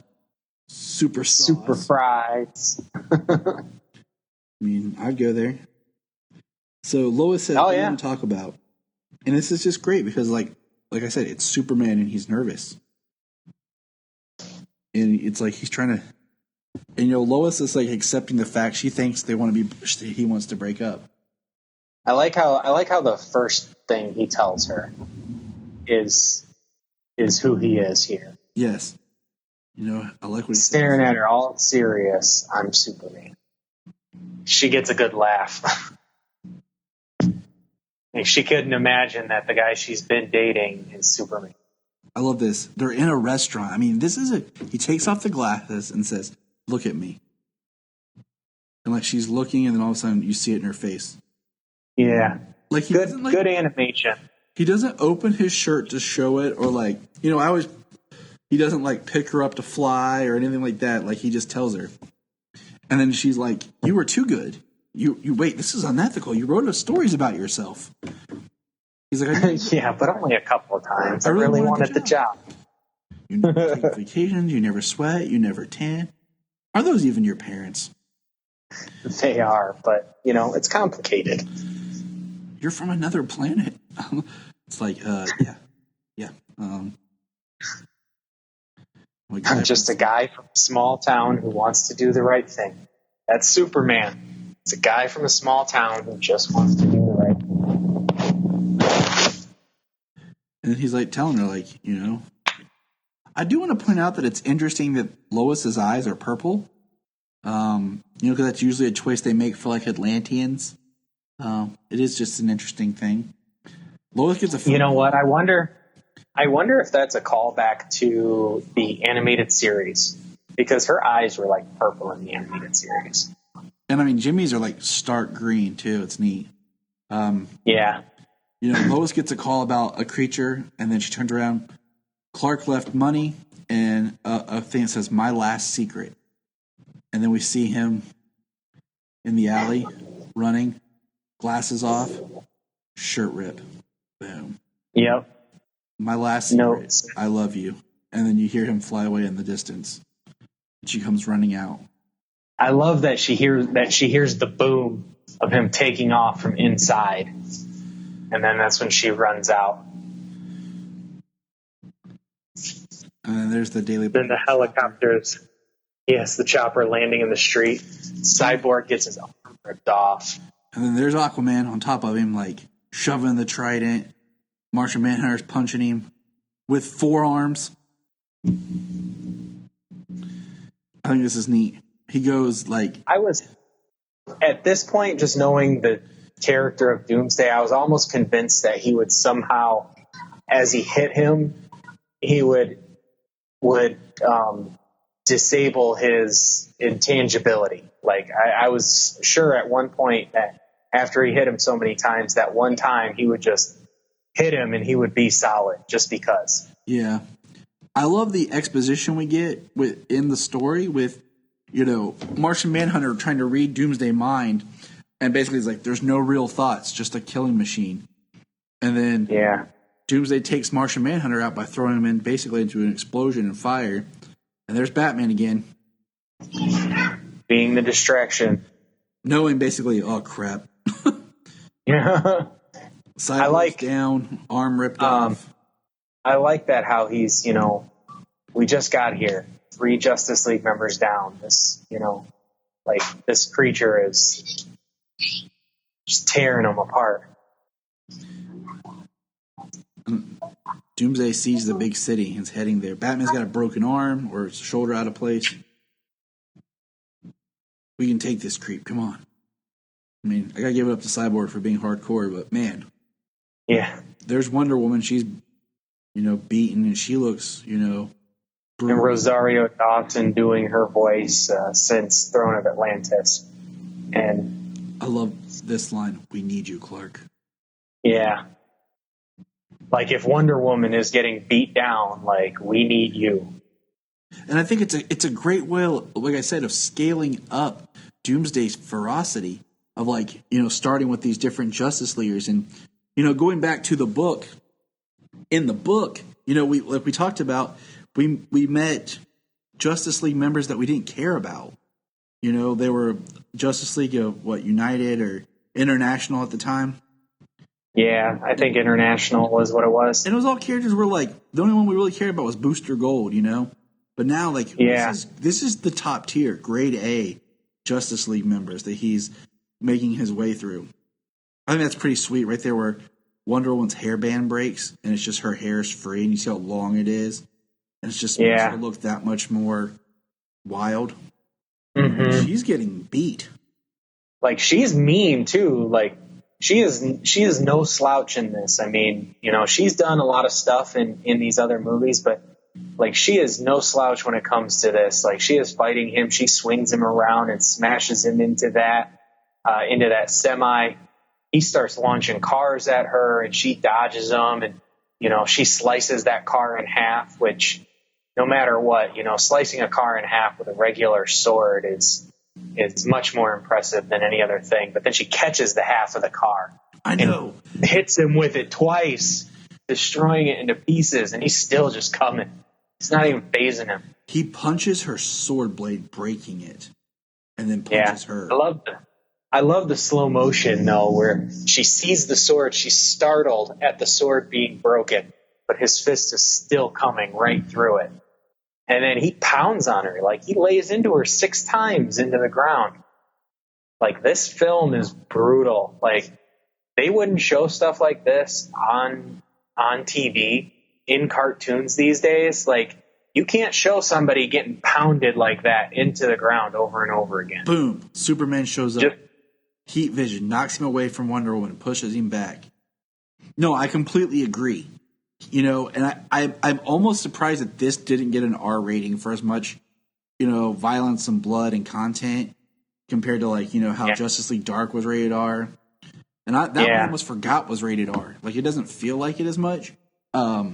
super sauce. Super fries. I mean, I'd go there. So Lois says, what do you want to talk about? And this is just great because, like I said, it's Superman and he's nervous. And it's like he's trying to... And, Lois is, like, accepting the fact she thinks he wants to break up. I like how the first thing he tells her is who he is here. Yes. I like what he's staring at her all serious. I'm Superman. She gets a good laugh. And she couldn't imagine that the guy she's been dating is Superman. I love this. They're in a restaurant. I mean, he takes off the glasses and says, "Look at me." And like she's looking, and then all of a sudden you see it in her face. Yeah. Like good animation. He doesn't open his shirt to show it, or he doesn't like pick her up to fly or anything like that. Like he just tells her. And then she's like, "You were too good. You wait, this is unethical. You wrote stories about yourself." He's like, yeah, but only a couple of times. I really wanted the job. You never take vacations, you never sweat, you never tan. Are those even your parents? They are, but it's complicated. You're from another planet. It's like, yeah. I'm just a guy from a small town who wants to do the right thing. That's Superman. It's a guy from a small town who just wants to do the right thing. And he's like telling her, like, I do want to point out that it's interesting that Lois's eyes are purple. Because that's usually a choice they make for like Atlanteans. It is just an interesting thing. Lois gets a. You know what? I wonder if that's a callback to the animated series, because her eyes were like purple in the animated series. And I mean, Jimmy's are like stark green too. It's neat. Yeah. Lois gets a call about a creature, and then she turns around. Clark left money and a thing that says "My Last Secret," and then we see him in the alley running, glasses off, shirt rip, boom. Yep. My last secret. I love you. And then you hear him fly away in the distance. She comes running out. I love that she hears the boom of him taking off from inside. And then that's when she runs out. And then there's the Daily Then the helicopters. Yes, the chopper landing in the street. Cyborg gets his arm ripped off. And then there's Aquaman on top of him, like shoving the trident. Martian Manhunter's punching him with 4 arms. I think this is neat. He goes like... I was, at this point, just knowing the character of Doomsday, I was almost convinced that he would somehow, as he hit him, he would disable his intangibility. Like, I was sure at one point that after he hit him so many times, that one time he would just hit him and he would be solid just because. Yeah. I love the exposition we get in the story with, Martian Manhunter trying to read Doomsday's mind, and basically he's like, there's no real thoughts, just a killing machine. And then Doomsday takes Martian Manhunter out by throwing him into an explosion and fire. And there's Batman again. Being the distraction. Knowing basically, oh crap. Yeah. Side down, arm ripped off. I like that how he's, we just got here. 3 Justice League members down. This, this creature is just tearing them apart. Doomsday sees the big city and is heading there. Batman's got a broken arm or his shoulder out of place. We can take this creep. Come on. I mean, I gotta give it up to Cyborg for being hardcore, but man, Yeah. there's Wonder Woman. She's, beaten, and she looks, And brutal. Rosario Dawson doing her voice since Throne of Atlantis. And I love this line. We need you, Clark. yeah. Like if Wonder Woman is getting beat down, like we need you. And I think it's a great way, like I said, of scaling up Doomsday's ferocity of starting with these different Justice Leaguers and going back to the book. In the book, we talked about, we met Justice League members that we didn't care about. They were Justice League of United or International at the time. Yeah, I think International was what it was. And it was all characters where the only one we really cared about was Booster Gold, But now this is the top tier, grade A Justice League members that he's making his way through. I think that's pretty sweet right there where Wonder Woman's hairband breaks and it's just her hair is free and you see how long it is. And it's just makes her look that much more wild. Mm-hmm. She's getting beat. Like she's mean too. Like she is no slouch in this. I mean, she's done a lot of stuff in these other movies, but like she is no slouch when it comes to this. Like she is fighting him. She swings him around and smashes him into that semi. He starts launching cars at her and she dodges them and, she slices that car in half, which no matter what, slicing a car in half with a regular sword is much more impressive than any other thing. But then she catches the half of the car. I know. And hits him with it twice, destroying it into pieces, and he's still just coming. It's not even phasing him. He punches her sword blade, breaking it, and then punches her. I love the slow motion, though, where she sees the sword. She's startled at the sword being broken, but his fist is still coming right through it. And then he pounds on her. Like, he lays into her 6 times into the ground. Like, this film is brutal. Like, they wouldn't show stuff like this on TV, in cartoons these days. Like, you can't show somebody getting pounded like that into the ground over and over again. Boom. Superman shows up. Heat vision knocks him away from Wonder Woman and pushes him back. No, I completely agree. And I'm almost surprised that this didn't get an R rating for as much, violence and blood and content compared to how Justice League Dark was rated R. And that one almost forgot was rated R. Like it doesn't feel like it as much. Yeah,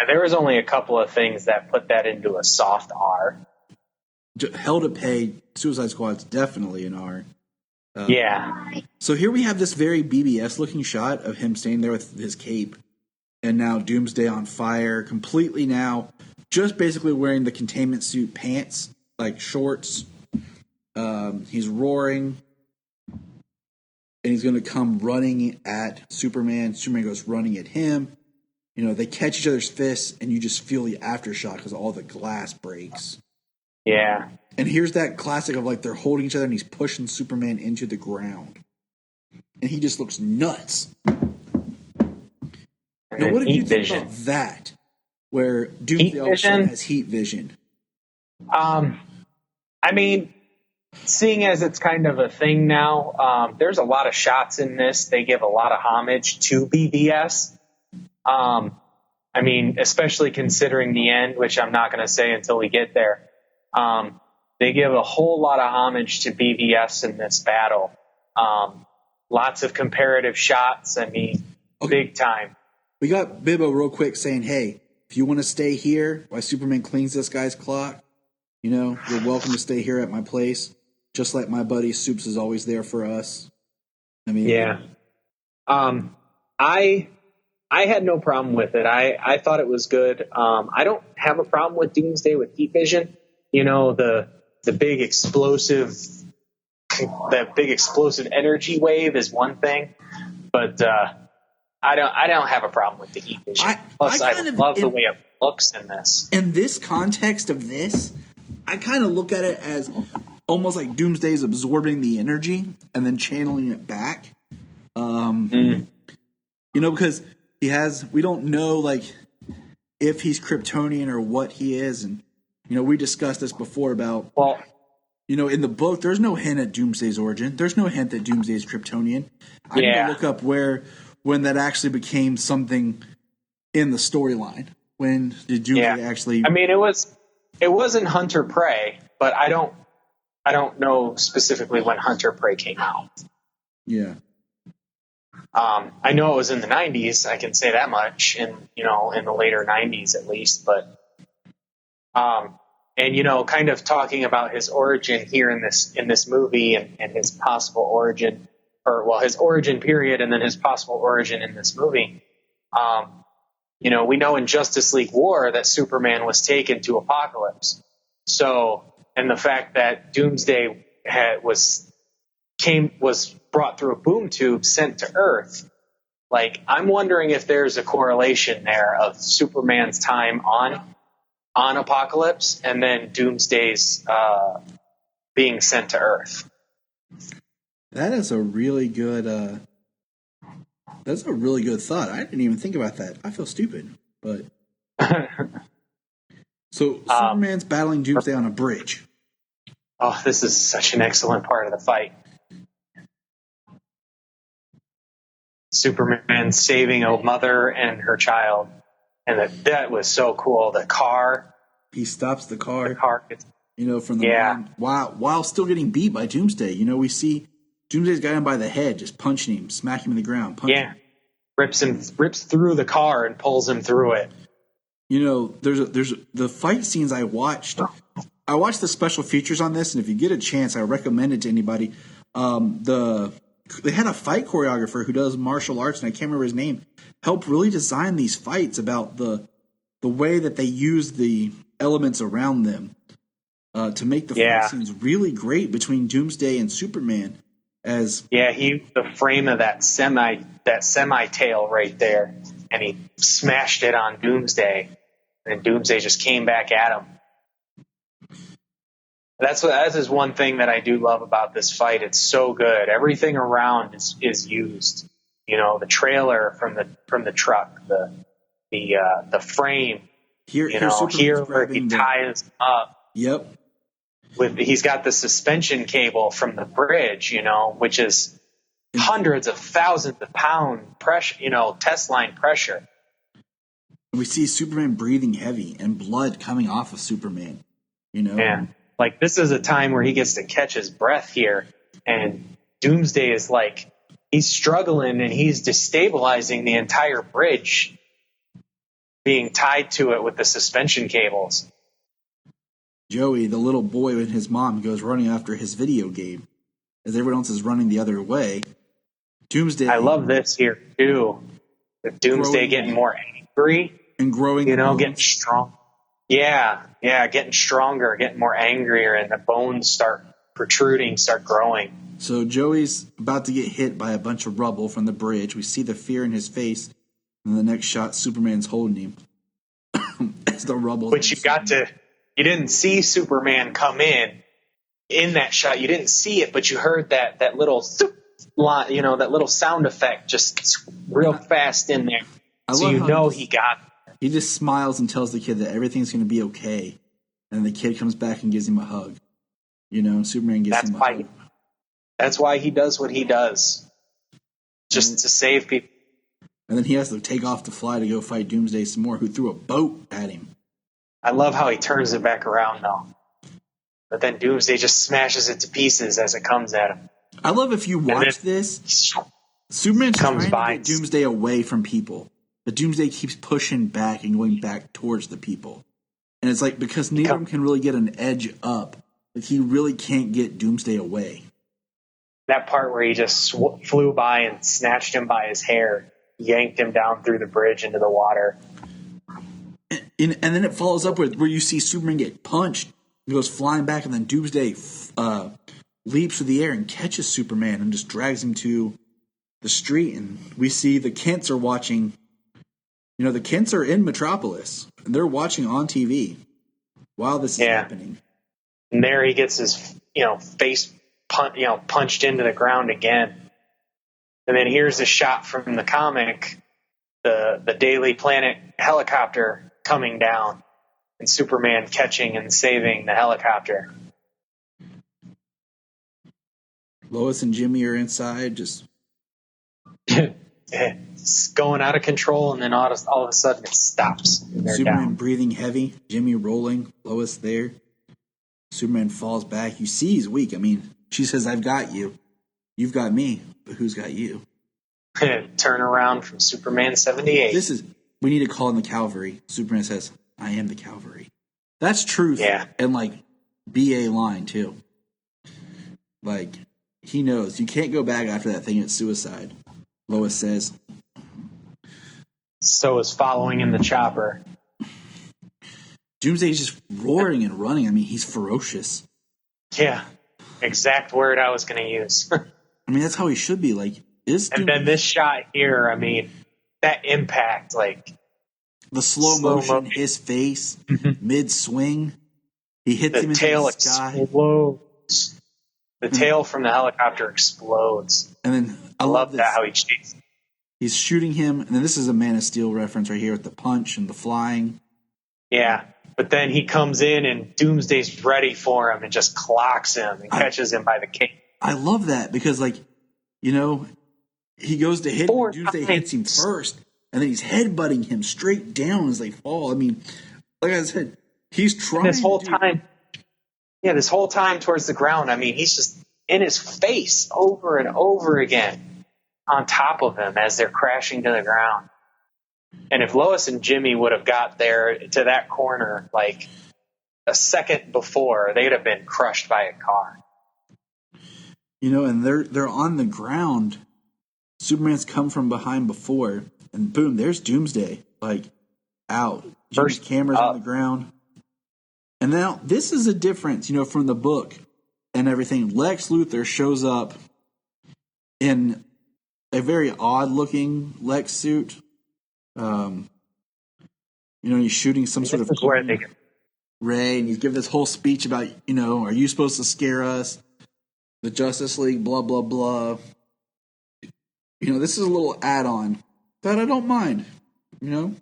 there was only a couple of things that put that into a soft R. Hell to Pay, Suicide Squad's definitely an R. Yeah. So here we have this very BBS looking shot of him standing there with his cape. And now Doomsday on fire, completely now, just basically wearing the containment suit pants, like shorts. He's roaring. And he's going to come running at Superman. Superman goes running at him. They catch each other's fists, and you just feel the aftershock because all the glass breaks. Yeah. And here's that classic of they're holding each other, and he's pushing Superman into the ground. And he just looks nuts. Now, what did you think about that? Where Doomsday also has heat vision. I mean, seeing as it's kind of a thing now, there's a lot of shots in this. They give a lot of homage to BVS. I mean, especially considering the end, which I'm not going to say until we get there. They give a whole lot of homage to BVS in this battle. Lots of comparative shots. I mean, big time. We got Bibbo real quick saying, hey, if you want to stay here while Superman cleans this guy's clock, you're welcome to stay here at my place. Just like my buddy Soups is always there for us. I mean, yeah. I had no problem with it. I thought it was good. I don't have a problem with Doomsday with heat vision. The big explosive energy wave is one thing, but I don't have a problem with the heat vision. Plus, I love the way it looks in this. In this context of this, I kind of look at it as almost like Doomsday's absorbing the energy and then channeling it back. Because we don't know if he's Kryptonian or what he is, and we discussed this before about in the book, there's no hint at Doomsday's origin. There's no hint that Doomsday is Kryptonian. I need to look up when that actually became something in the storyline. When did Doomsday actually? I mean, it wasn't Hunter Prey, but I don't know specifically when Hunter Prey came out. Yeah. I know it was in the 90s. I can say that much, in the later 90s at least. But, and kind of talking about his origin here in this movie and his possible origin, his origin period, and then his possible origin in this movie. We know in Justice League War that Superman was taken to Apocalypse. So, and the fact that Doomsday was brought through a boom tube sent to Earth. Like, I'm wondering if there's a correlation there of Superman's time on Apocalypse and then Doomsday's being sent to Earth. That is a really good. That's a really good thought. I didn't even think about that. I feel stupid, but so Superman's battling Doomsday on a bridge. Oh, this is such an excellent part of the fight. Superman saving a mother and her child, and that was so cool. The car. He stops the car. The car gets, from the land, while still getting beat by Doomsday. We see Doomsday's got him by the head, just punching him, smacking him in the ground. Him. Rips through the car and pulls him through it. There's the fight scenes I watched. I watched the special features on this, and if you get a chance, I recommend it to anybody. They had a fight choreographer who does martial arts, and I can't remember his name, help really design these fights about the way that they use the elements around them to make the fight scenes really great between Doomsday and Superman. The frame of that semi tail right there, and he smashed it on Doomsday, and Doomsday just came back at him. That is one thing that I do love about this fight. It's so good. Everything around is used. The trailer from the truck, the frame. Here where he ties up. Yep. He's got the suspension cable from the bridge, which is hundreds of thousands of pound pressure, test line pressure. We see Superman breathing heavy and blood coming off of Superman. Yeah. Like, this is a time where he gets to catch his breath here, and Doomsday is like, he's struggling and he's destabilizing the entire bridge, being tied to it with the suspension cables. Joey, the little boy with his mom, goes running after his video game as everyone else is running the other way. Doomsday. I love this here too. With Doomsday getting more angry and growing, getting strong. Yeah, getting stronger, getting more angrier, and the bones start protruding, start growing. So Joey's about to get hit by a bunch of rubble from the bridge. We see the fear in his face, and the next shot, Superman's holding him. It's the rubble. Which you didn't see Superman come in that shot. You didn't see it, but you heard that little that little sound effect just real fast in there. So he got it. He just smiles and tells the kid that everything's going to be okay. And the kid comes back and gives him a hug. And Superman gives him a hug. That's why he does what he does. Just to save people. And then he has to take off to fly to go fight Doomsday some more, who threw a boat at him. I love how he turns it back around, though. But then Doomsday just smashes it to pieces as it comes at him. I love if you watch this, Superman's trying to get Doomsday away from people. But Doomsday keeps pushing back and going back towards the people. And it's like, because neither of them can really get an edge up, like he really can't get Doomsday away. That part where he just flew by and snatched him by his hair, yanked him down through the bridge into the water. And then it follows up with where you see Superman get punched. He goes flying back, and then Doomsday leaps through the air and catches Superman and just drags him to the street. And we see the Kents are watching. The Kents are in Metropolis, and they're watching on TV while this is happening. And there he gets his, face punched into the ground again. And then here's a shot from the comic, the Daily Planet helicopter coming down, and Superman catching and saving the helicopter. Lois and Jimmy are inside, just It's going out of control, and then all of a sudden it stops. And they're Superman down. breathing heavy, Jimmy rolling, Lois there. Superman falls back. You see he's weak. I mean, she says, I've got you. You've got me, but who's got you? Turn around from Superman 78. We need to call in the cavalry. Superman says, I am the cavalry. That's truth. Yeah. And like BA line too. Like he knows you can't go back after that thing. It's suicide. Lois says. So is following in the chopper. Doomsday's just roaring and running. I mean, he's ferocious. Yeah. Exact word I was going to use. I mean, that's how he should be. Like, and then this shot here, I mean, that impact, like the slow motion, his face, mid swing, he hits him into the sky. Explodes. The tail from the helicopter explodes. And then I love this. that how he chases. He's shooting him, and then this is a Man of Steel reference right here with the punch and the flying. Yeah, but then he comes in and Doomsday's ready for him and just clocks him and catches him by the cape. I love that because, like, you know, he goes to hit him, and Doomsday hits him first, and then he's headbutting him straight down as they fall. I mean, like I said, he's trying this whole time. Yeah, this whole time towards the ground, I mean, he's just in his face over and over again on top of him as they're crashing to the ground. And if Lois and Jimmy would have got there to that corner like a second before, they'd have been crushed by a car. You know, and they're on the ground. Superman's come from behind before, and boom, there's Doomsday, like, out. Jimmy's camera's on the ground. And now, this is a difference, you know, from the book and everything. Lex Luthor shows up in a very odd-looking Lex suit. You know, he's shooting some sort of ray, and he's giving this whole speech about, you know, are you supposed to scare us? The Justice League, blah, blah, blah. You know, this is a little add-on that I don't mind, you know?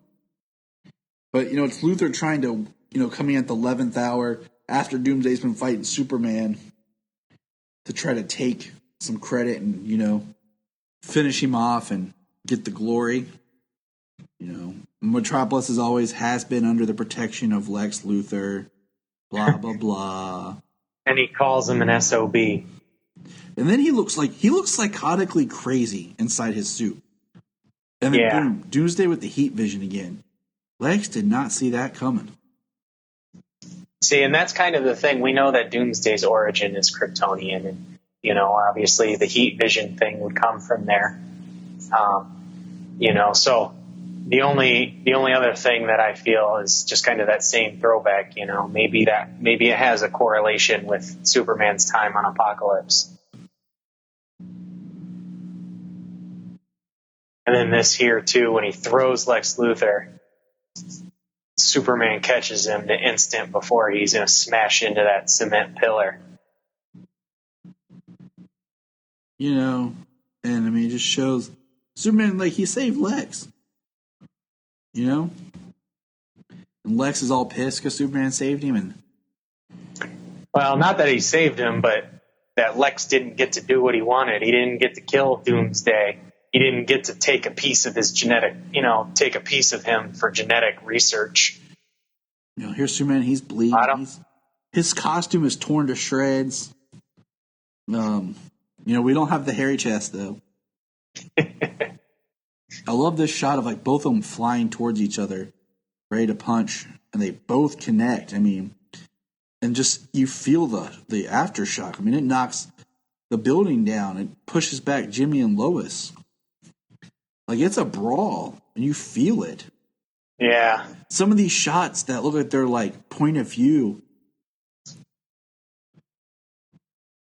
But, you know, it's Luthor trying to, you know, coming at the 11th hour after Doomsday's been fighting Superman to try to take some credit and, you know, finish him off and get the glory. You know, Metropolis has been under the protection of Lex Luthor, blah, blah, blah. And he calls him an SOB. And then he looks psychotically crazy inside his suit. And then boom, Doomsday with the heat vision again. Lex did not see that coming. See, and that's kind of the thing. We know that Doomsday's origin is Kryptonian, and, you know, obviously the heat vision thing would come from there. You know, so the only other thing that I feel is just kind of that same throwback, you know, maybe it has a correlation with Superman's time on Apokolips. And then this here too, when he throws Lex Luthor, Superman catches him the instant before he's going to smash into that cement pillar. You know, and I mean, it just shows Superman, like, he saved Lex. You know? And Lex is all pissed because Superman saved him. And well, not that he saved him, but that Lex didn't get to do what he wanted. He didn't get to kill Doomsday. He didn't get to take a piece of his take a piece of him for genetic research. You know, here's Superman, he's bleeding. His costume is torn to shreds. You know, we don't have the hairy chest, though. I love this shot of, like, both of them flying towards each other, ready to punch, and they both connect. I mean, and just, you feel the aftershock. I mean, it knocks the building down. It pushes back Jimmy and Lois. Like, it's a brawl, and you feel it. Yeah. Some of these shots that look like they're, like, point of view.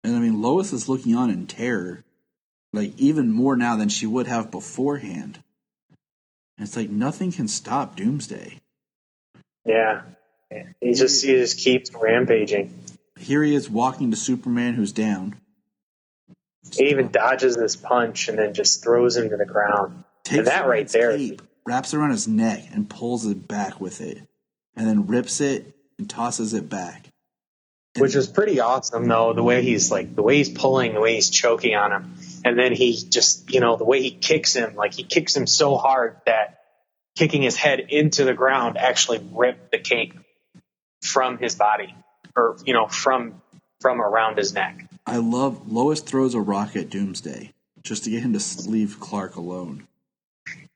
And, I mean, Lois is looking on in terror. Like, even more now than she would have beforehand. And it's like, nothing can stop Doomsday. Yeah. He just keeps rampaging. Here he is walking to Superman, who's down. He even dodges this punch and then just throws him to the ground. And that right there. Tape, wraps around his neck and pulls it back with it. And then rips it and tosses it back. which was pretty awesome though. The way he's pulling, the way he's choking on him, and then he just, the way he kicks him so hard that kicking his head into the ground actually ripped the cape from his body, or from around his neck. I love Lois throws a rock at Doomsday just to get him to leave Clark alone.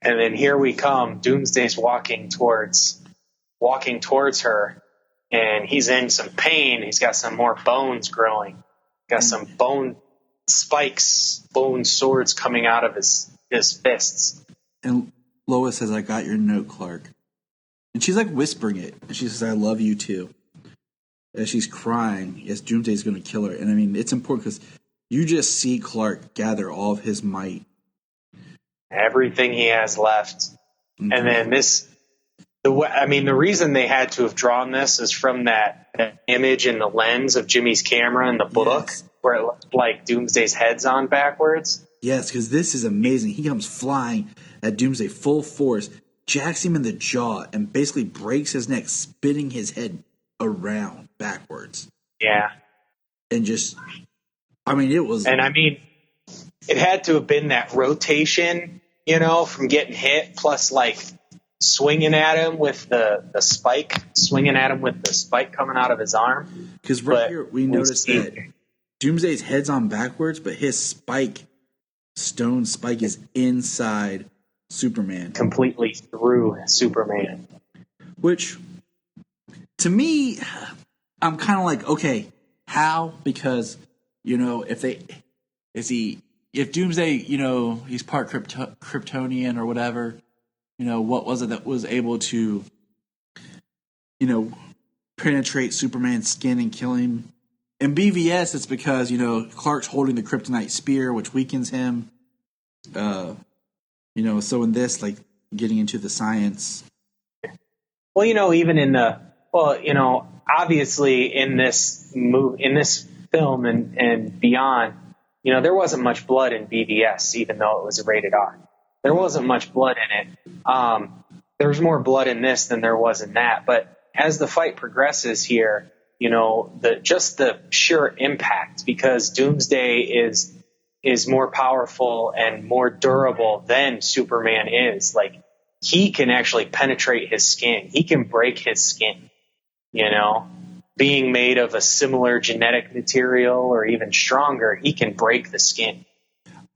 And then here we come. Doomsday's walking towards her, and he's in some pain. He's got some more bones growing. Got some bone spikes, bone swords coming out of his fists. And Lois says, "I got your note, Clark." And she's like whispering it. And she says, "I love you too." As she's crying, as Doomsday's going to kill her. And I mean, it's important because you just see Clark gather all of his might. Everything he has left. Mm-hmm. And then the reason they had to have drawn this is from that image in the lens of Jimmy's camera in the book, yes, where it looked like Doomsday's head's on backwards. Yes, because this is amazing. He comes flying at Doomsday full force, jacks him in the jaw, and basically breaks his neck, spinning his head around backwards. Yeah. And just, it was... And it had to have been that rotation, from getting hit, plus swinging at him with the spike coming out of his arm. Because here we noticed that Doomsday's head's on backwards, but his stone spike is inside Superman. Completely through Superman. Which, to me, I'm kind of like, okay, how? Because, if Doomsday, he's part Kryptonian or whatever, what was it that was able to, penetrate Superman's skin and kill him? In BVS, it's because, Clark's holding the kryptonite spear, which weakens him. So in this, getting into the science. Well, even obviously in this film and beyond, there wasn't much blood in BVS, even though it was rated R. There wasn't much blood in it. There's more blood in this than there was in that. But as the fight progresses here, the sheer impact, because Doomsday is more powerful and more durable than Superman is. He can actually penetrate his skin. He can break his skin, being made of a similar genetic material or even stronger, he can break the skin,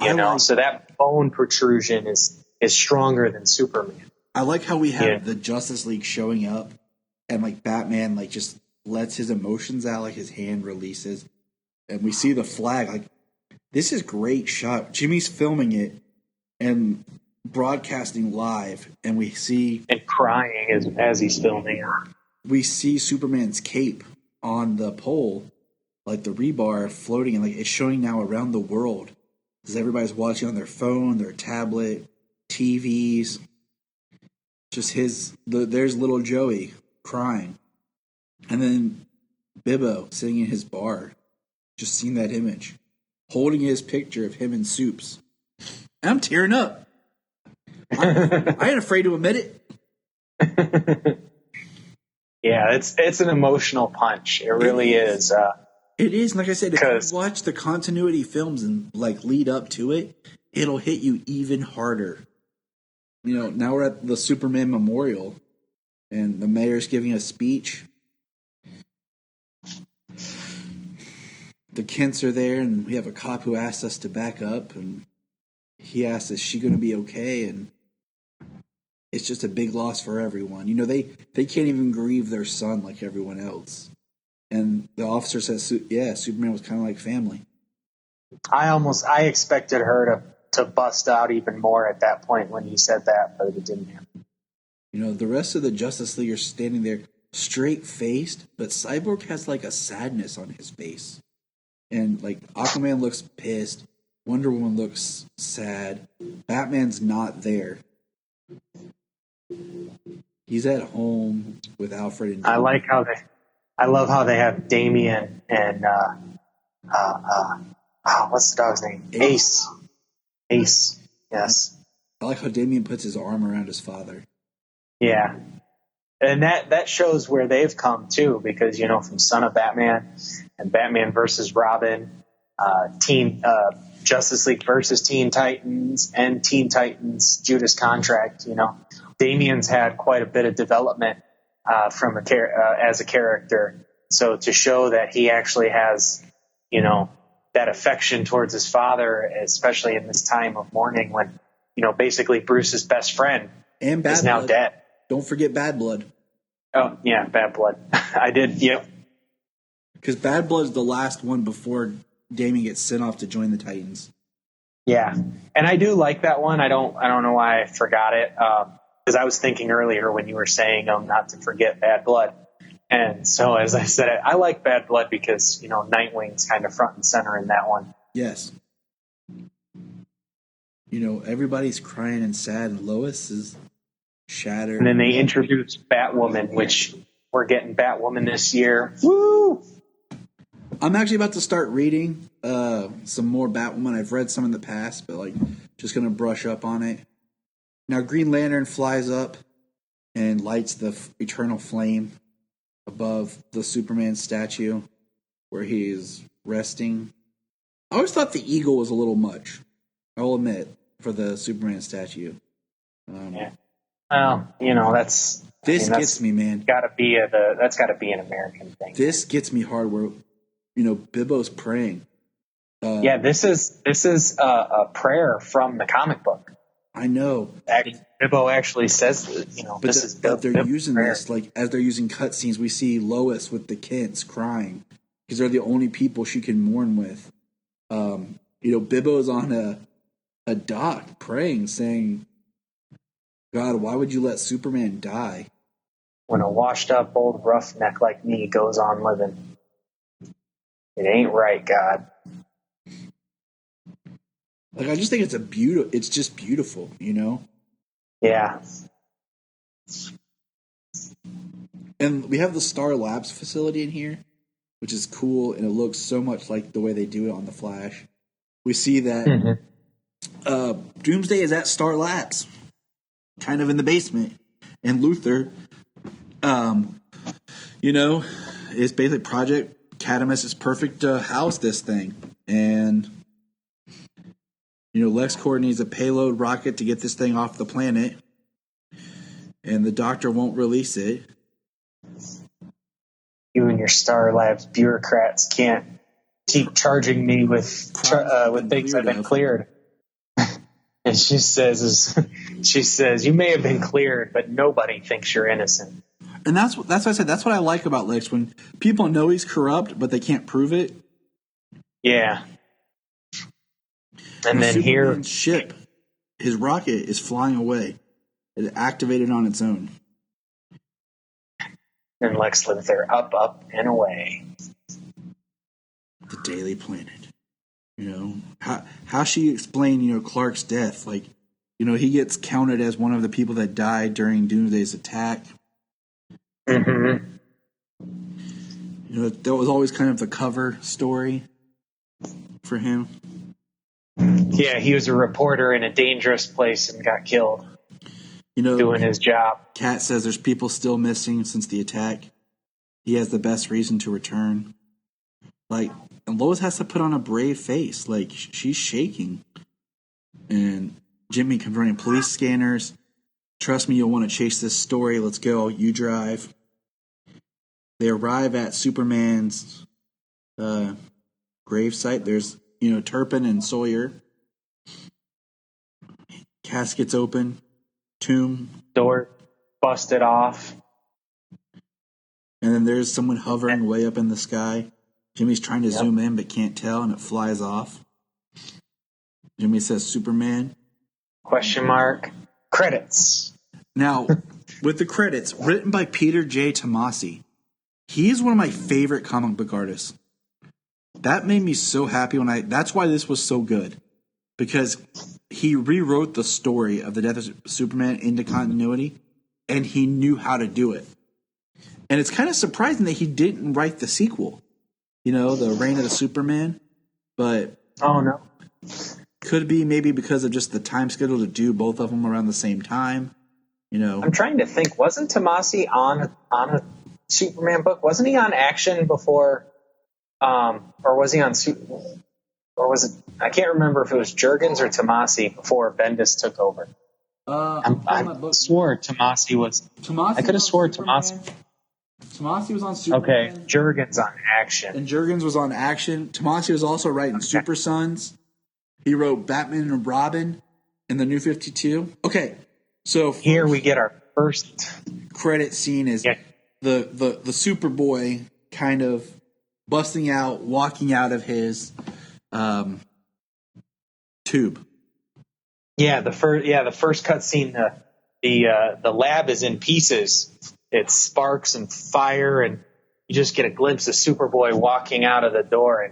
so that bone protrusion is stronger than Superman. I like how we have the Justice League showing up and Batman just lets his emotions out, his hand releases and we see the flag. This is great shot. Jimmy's filming it and broadcasting live, and we see... And crying as he's filming it. We see Superman's cape on the pole, the rebar floating, and it's showing now around the world. Because everybody's watching on their phone, their tablet, TVs. Just there's little Joey crying. And then Bibbo sitting in his bar, just seeing that image, holding his picture of him and Soups. And I'm tearing up. I ain't afraid to admit it. Yeah, it's an emotional punch. It really is. It is. Like I said, if you watch the continuity films and lead up to it, it'll hit you even harder. Now we're at the Superman Memorial, and the mayor's giving a speech. The Kents are there, and we have a cop who asks us to back up, and he asks, is she going to be okay? And it's just a big loss for everyone. They can't even grieve their son like everyone else. And the officer says, Superman was kind of like family. I expected her to bust out even more at that point when he said that, but it didn't happen. The rest of the Justice League are standing there straight-faced, but Cyborg has a sadness on his face. And Aquaman looks pissed, Wonder Woman looks sad, Batman's not there. He's at home with Alfred and I love how they have Damian and what's the dog's name? Ace. Yes. I like how Damian puts his arm around his father. Yeah. And that shows where they've come too, because, you know, from Son of Batman and Batman versus Robin, Justice League versus Teen Titans, and Teen Titans Judas Contract, you know, Damian's had quite a bit of development as a character. So to show that he actually has, you know, that affection towards his father, especially in this time of mourning when, you know, basically Bruce's best friend and is now dead. Don't forget Bad Blood. Oh, yeah, Bad Blood. I did, yep. Because Bad Blood's the last one before Damian gets sent off to join the Titans. Yeah, and I do like that one. I don't know why I forgot it, because I was thinking earlier when you were saying not to forget Bad Blood. And so, as I said, I like Bad Blood because, you know, Nightwing's kind of front and center in that one. Yes. You know, everybody's crying and sad, and Lois is shattered. And then they introduced Batwoman, which we're getting Batwoman this year. Woo! I'm actually about to start reading some more Batwoman. I've read some in the past, but like just going to brush up on it. Now, Green Lantern flies up and lights the eternal flame above the Superman statue where he's resting. I always thought the eagle was a little much, I will admit, for the Superman statue. Yeah. Well, you know, gets me, man. That's got to be an American thing. This gets me hard. Where, you know, Bibbo's praying. Yeah, this is a prayer from the comic book. I know. Bibbo actually says, you know, but they're using this, like, as they're using cutscenes, we see Lois with the kids crying because they're the only people she can mourn with. You know, Bibbo's on a dock praying, saying, God, why would you let Superman die? When a washed up old roughneck like me goes on living, it ain't right, God. Like, I just think it's just beautiful, you know? Yeah. And we have the Star Labs facility in here, which is cool, and it looks so much like the way they do it on The Flash. We see that Doomsday is at Star Labs, kind of in the basement. And Luthor, you know, is basically Project Catamus is perfect to house this thing. And, you know, LexCorp needs a payload rocket to get this thing off the planet. And the Doctor won't release it. You and your Star Labs bureaucrats can't keep charging me with things I've been cleared. And she says, you may have been cleared, but nobody thinks you're innocent. And that's what I said. That's what I like about Lex, when people know he's corrupt, but they can't prove it. Yeah. And then Superman's ship, his rocket is flying away. It activated on its own. And Lex Luthor up and away. The Daily Planet. You know, how she explained, you know, Clark's death. Like, you know, he gets counted as one of the people that died during Doomsday's attack. Mm-hmm. You know, that was always kind of the cover story for him. Yeah, he was a reporter in a dangerous place and got killed. You know, doing his job. Kat says there's people still missing since the attack. He has the best reason to return. Like, and Lois has to put on a brave face. Like, she's shaking. And Jimmy comes running police scanners. Trust me, you'll want to chase this story. Let's go. You drive. They arrive at Superman's gravesite. There's, you know, Turpin and Sawyer. Casket's open. Tomb. Door busted off. And then there's someone hovering way up in the sky. Jimmy's trying to zoom in but can't tell, and it flies off. Jimmy says, Superman. Question mark. Credits. Now, with the credits, written by Peter J. Tomasi. He's one of my favorite comic book artists. That made me so happy that's why this was so good. Because he rewrote the story of the death of Superman into continuity, and he knew how to do it. And it's kind of surprising that he didn't write the sequel. You know, the Reign of the Superman. But oh no, could be maybe because of just the time schedule to do both of them around the same time. I'm trying to think. Wasn't Tomasi on a Superman book? Wasn't he on Action before? Or was he on or was it? I can't remember if it was Jurgens or Tomasi before Bendis took over. I swore Tomasi was. I could have swore Tomasi. Tomasi was on Superman. Okay, Jurgens on Action. And Jurgens was on Action. Tomasi was also writing Super Sons. He wrote Batman and Robin in the New 52. Okay, so here we get our first credit scene is the Superboy kind of busting out, walking out of his tube. Yeah, the first cutscene. The lab is in pieces. It's sparks and fire, and you just get a glimpse of Superboy walking out of the door,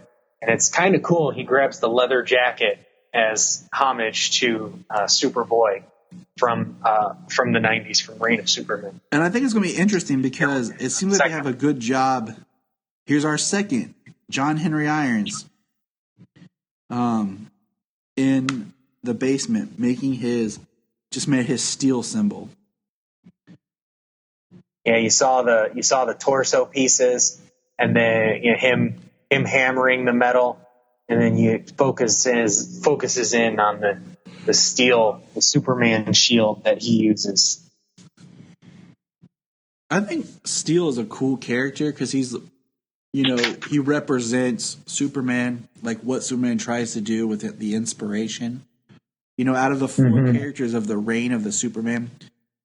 and it's kind of cool. He grabs the leather jacket as homage to Superboy from the 90s, from Reign of Superman. And I think it's going to be interesting because it seems like they have a good job. Here's our second, John Henry Irons, in the basement, made his steel symbol. Yeah, you saw the torso pieces, and then him hammering the metal, and then you focuses in on the steel, the Superman shield that he uses. I think Steel is a cool character because he's, he represents Superman, like what Superman tries to do with the inspiration. Out of the four characters of the reign of the Superman,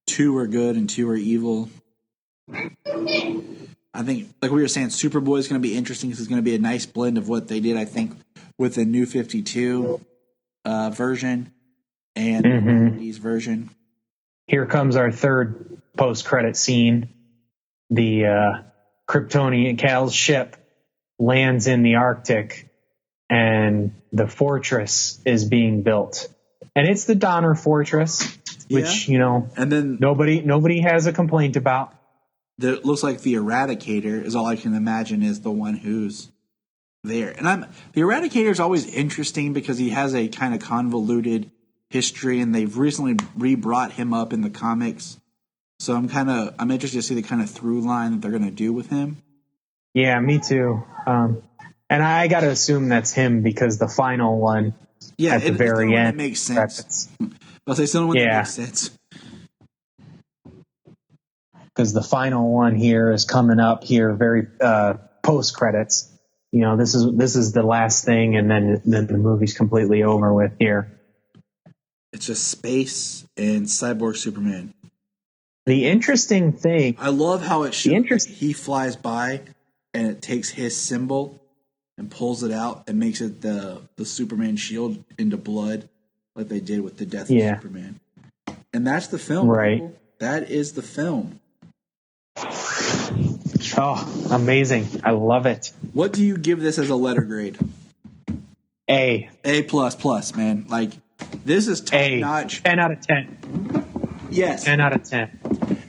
2 are good and 2 are evil. I think, like we were saying, Superboy is going to be interesting because it's going to be a nice blend of what they did, I think, with the New 52 version and the 90s version. Here comes our third post-credit scene. The Kryptonian Cal's ship lands in the Arctic, and the fortress is being built. And it's the Donner Fortress, which, and then nobody has a complaint about. It looks like the Eradicator is all I can imagine is the one who's there. And the Eradicator is always interesting because he has a kind of convoluted history, and they've recently re-brought him up in the comics. So I'm interested to see the kind of through line that they're going to do with him. Yeah, me too. And I got to assume that's him because the final one at the very end. It makes sense. I'll say something that makes sense. Because the final one here is coming up here very post credits. This is the last thing, and then the movie's completely over with here. It's just space and cyborg Superman. The interesting thing, I love how it shows he flies by and it takes his symbol and pulls it out and makes it the Superman shield into blood, like they did with the death of Superman. And that's the film, right? People. That is the film. Oh, amazing. I love it. What do you give this as a letter grade? A plus, man. Like, this is top notch. 10 out of 10. Yes. 10 out of 10.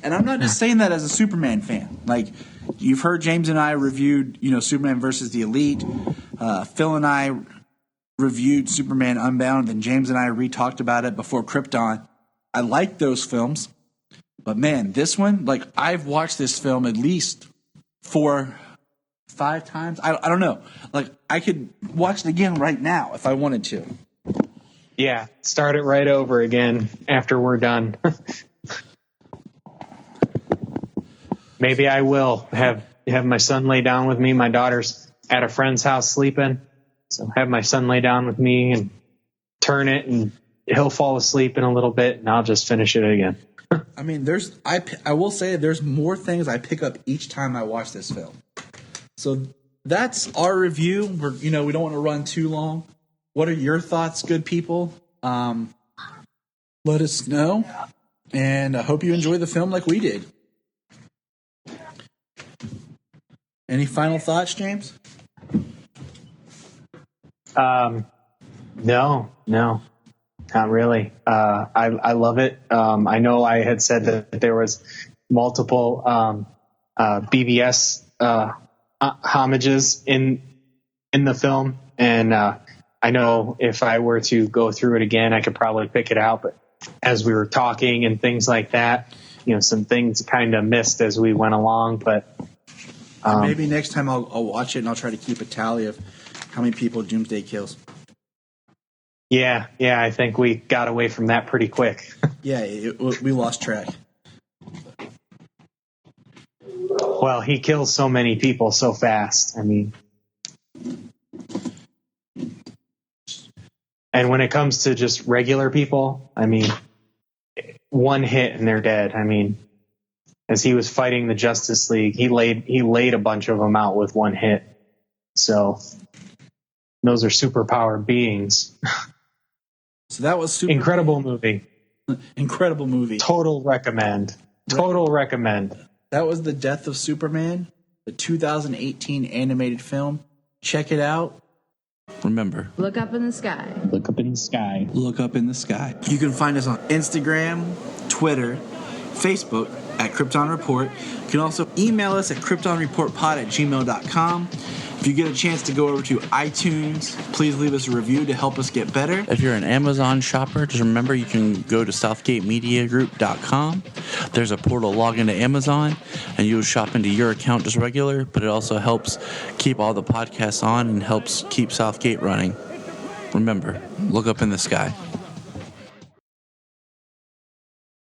And I'm not just saying that as a Superman fan. Like, you've heard James and I reviewed, Superman versus the Elite. Phil and I reviewed Superman Unbound, and James and I re-talked about it before Krypton. I like those films. But man, this one, like, I've watched this film at least 4-5 times. I don't know. Like, I could watch it again right now if I wanted to. Yeah, start it right over again after we're done. Maybe I will have my son lay down with me. My daughter's at a friend's house sleeping. So have my son lay down with me and turn it, and he'll fall asleep in a little bit, and I'll just finish it again. I mean, I will say there's more things I pick up each time I watch this film. So that's our review. We don't want to run too long. What are your thoughts, good people? Let us know. And I hope you enjoy the film like we did. Any final thoughts, James? No, not really. I love it. I know I had said that there was multiple BVS homages in the film, and I know if I were to go through it again, I could probably pick it out. But as we were talking and things like that. Some things kind of missed as we went along, but maybe next time I'll watch it and I'll try to keep a tally of how many people Doomsday kills. Yeah, I think we got away from that pretty quick. Yeah, we lost track. Well, he kills so many people so fast. I mean, and when it comes to just regular people, I mean, one hit and they're dead. I mean, as he was fighting the Justice League, he laid a bunch of them out with one hit. So those are superpowered beings. So that was incredible movie. Incredible movie. Total recommend. That was The Death of Superman, the 2018 animated film. Check it out. Remember, Look up in the sky. Look up in the sky. look up in the sky. You can find us on Instagram, Twitter, Facebook at Krypton Report. You can also email us at kryptonreportpod@gmail.com. If you get a chance to go over to iTunes, please leave us a review to help us get better. If you're an Amazon shopper, just remember you can go to southgatemediagroup.com. There's a portal log into Amazon, and you'll shop into your account just regular, but it also helps keep all the podcasts on and helps keep Southgate running. Remember, look up in the sky.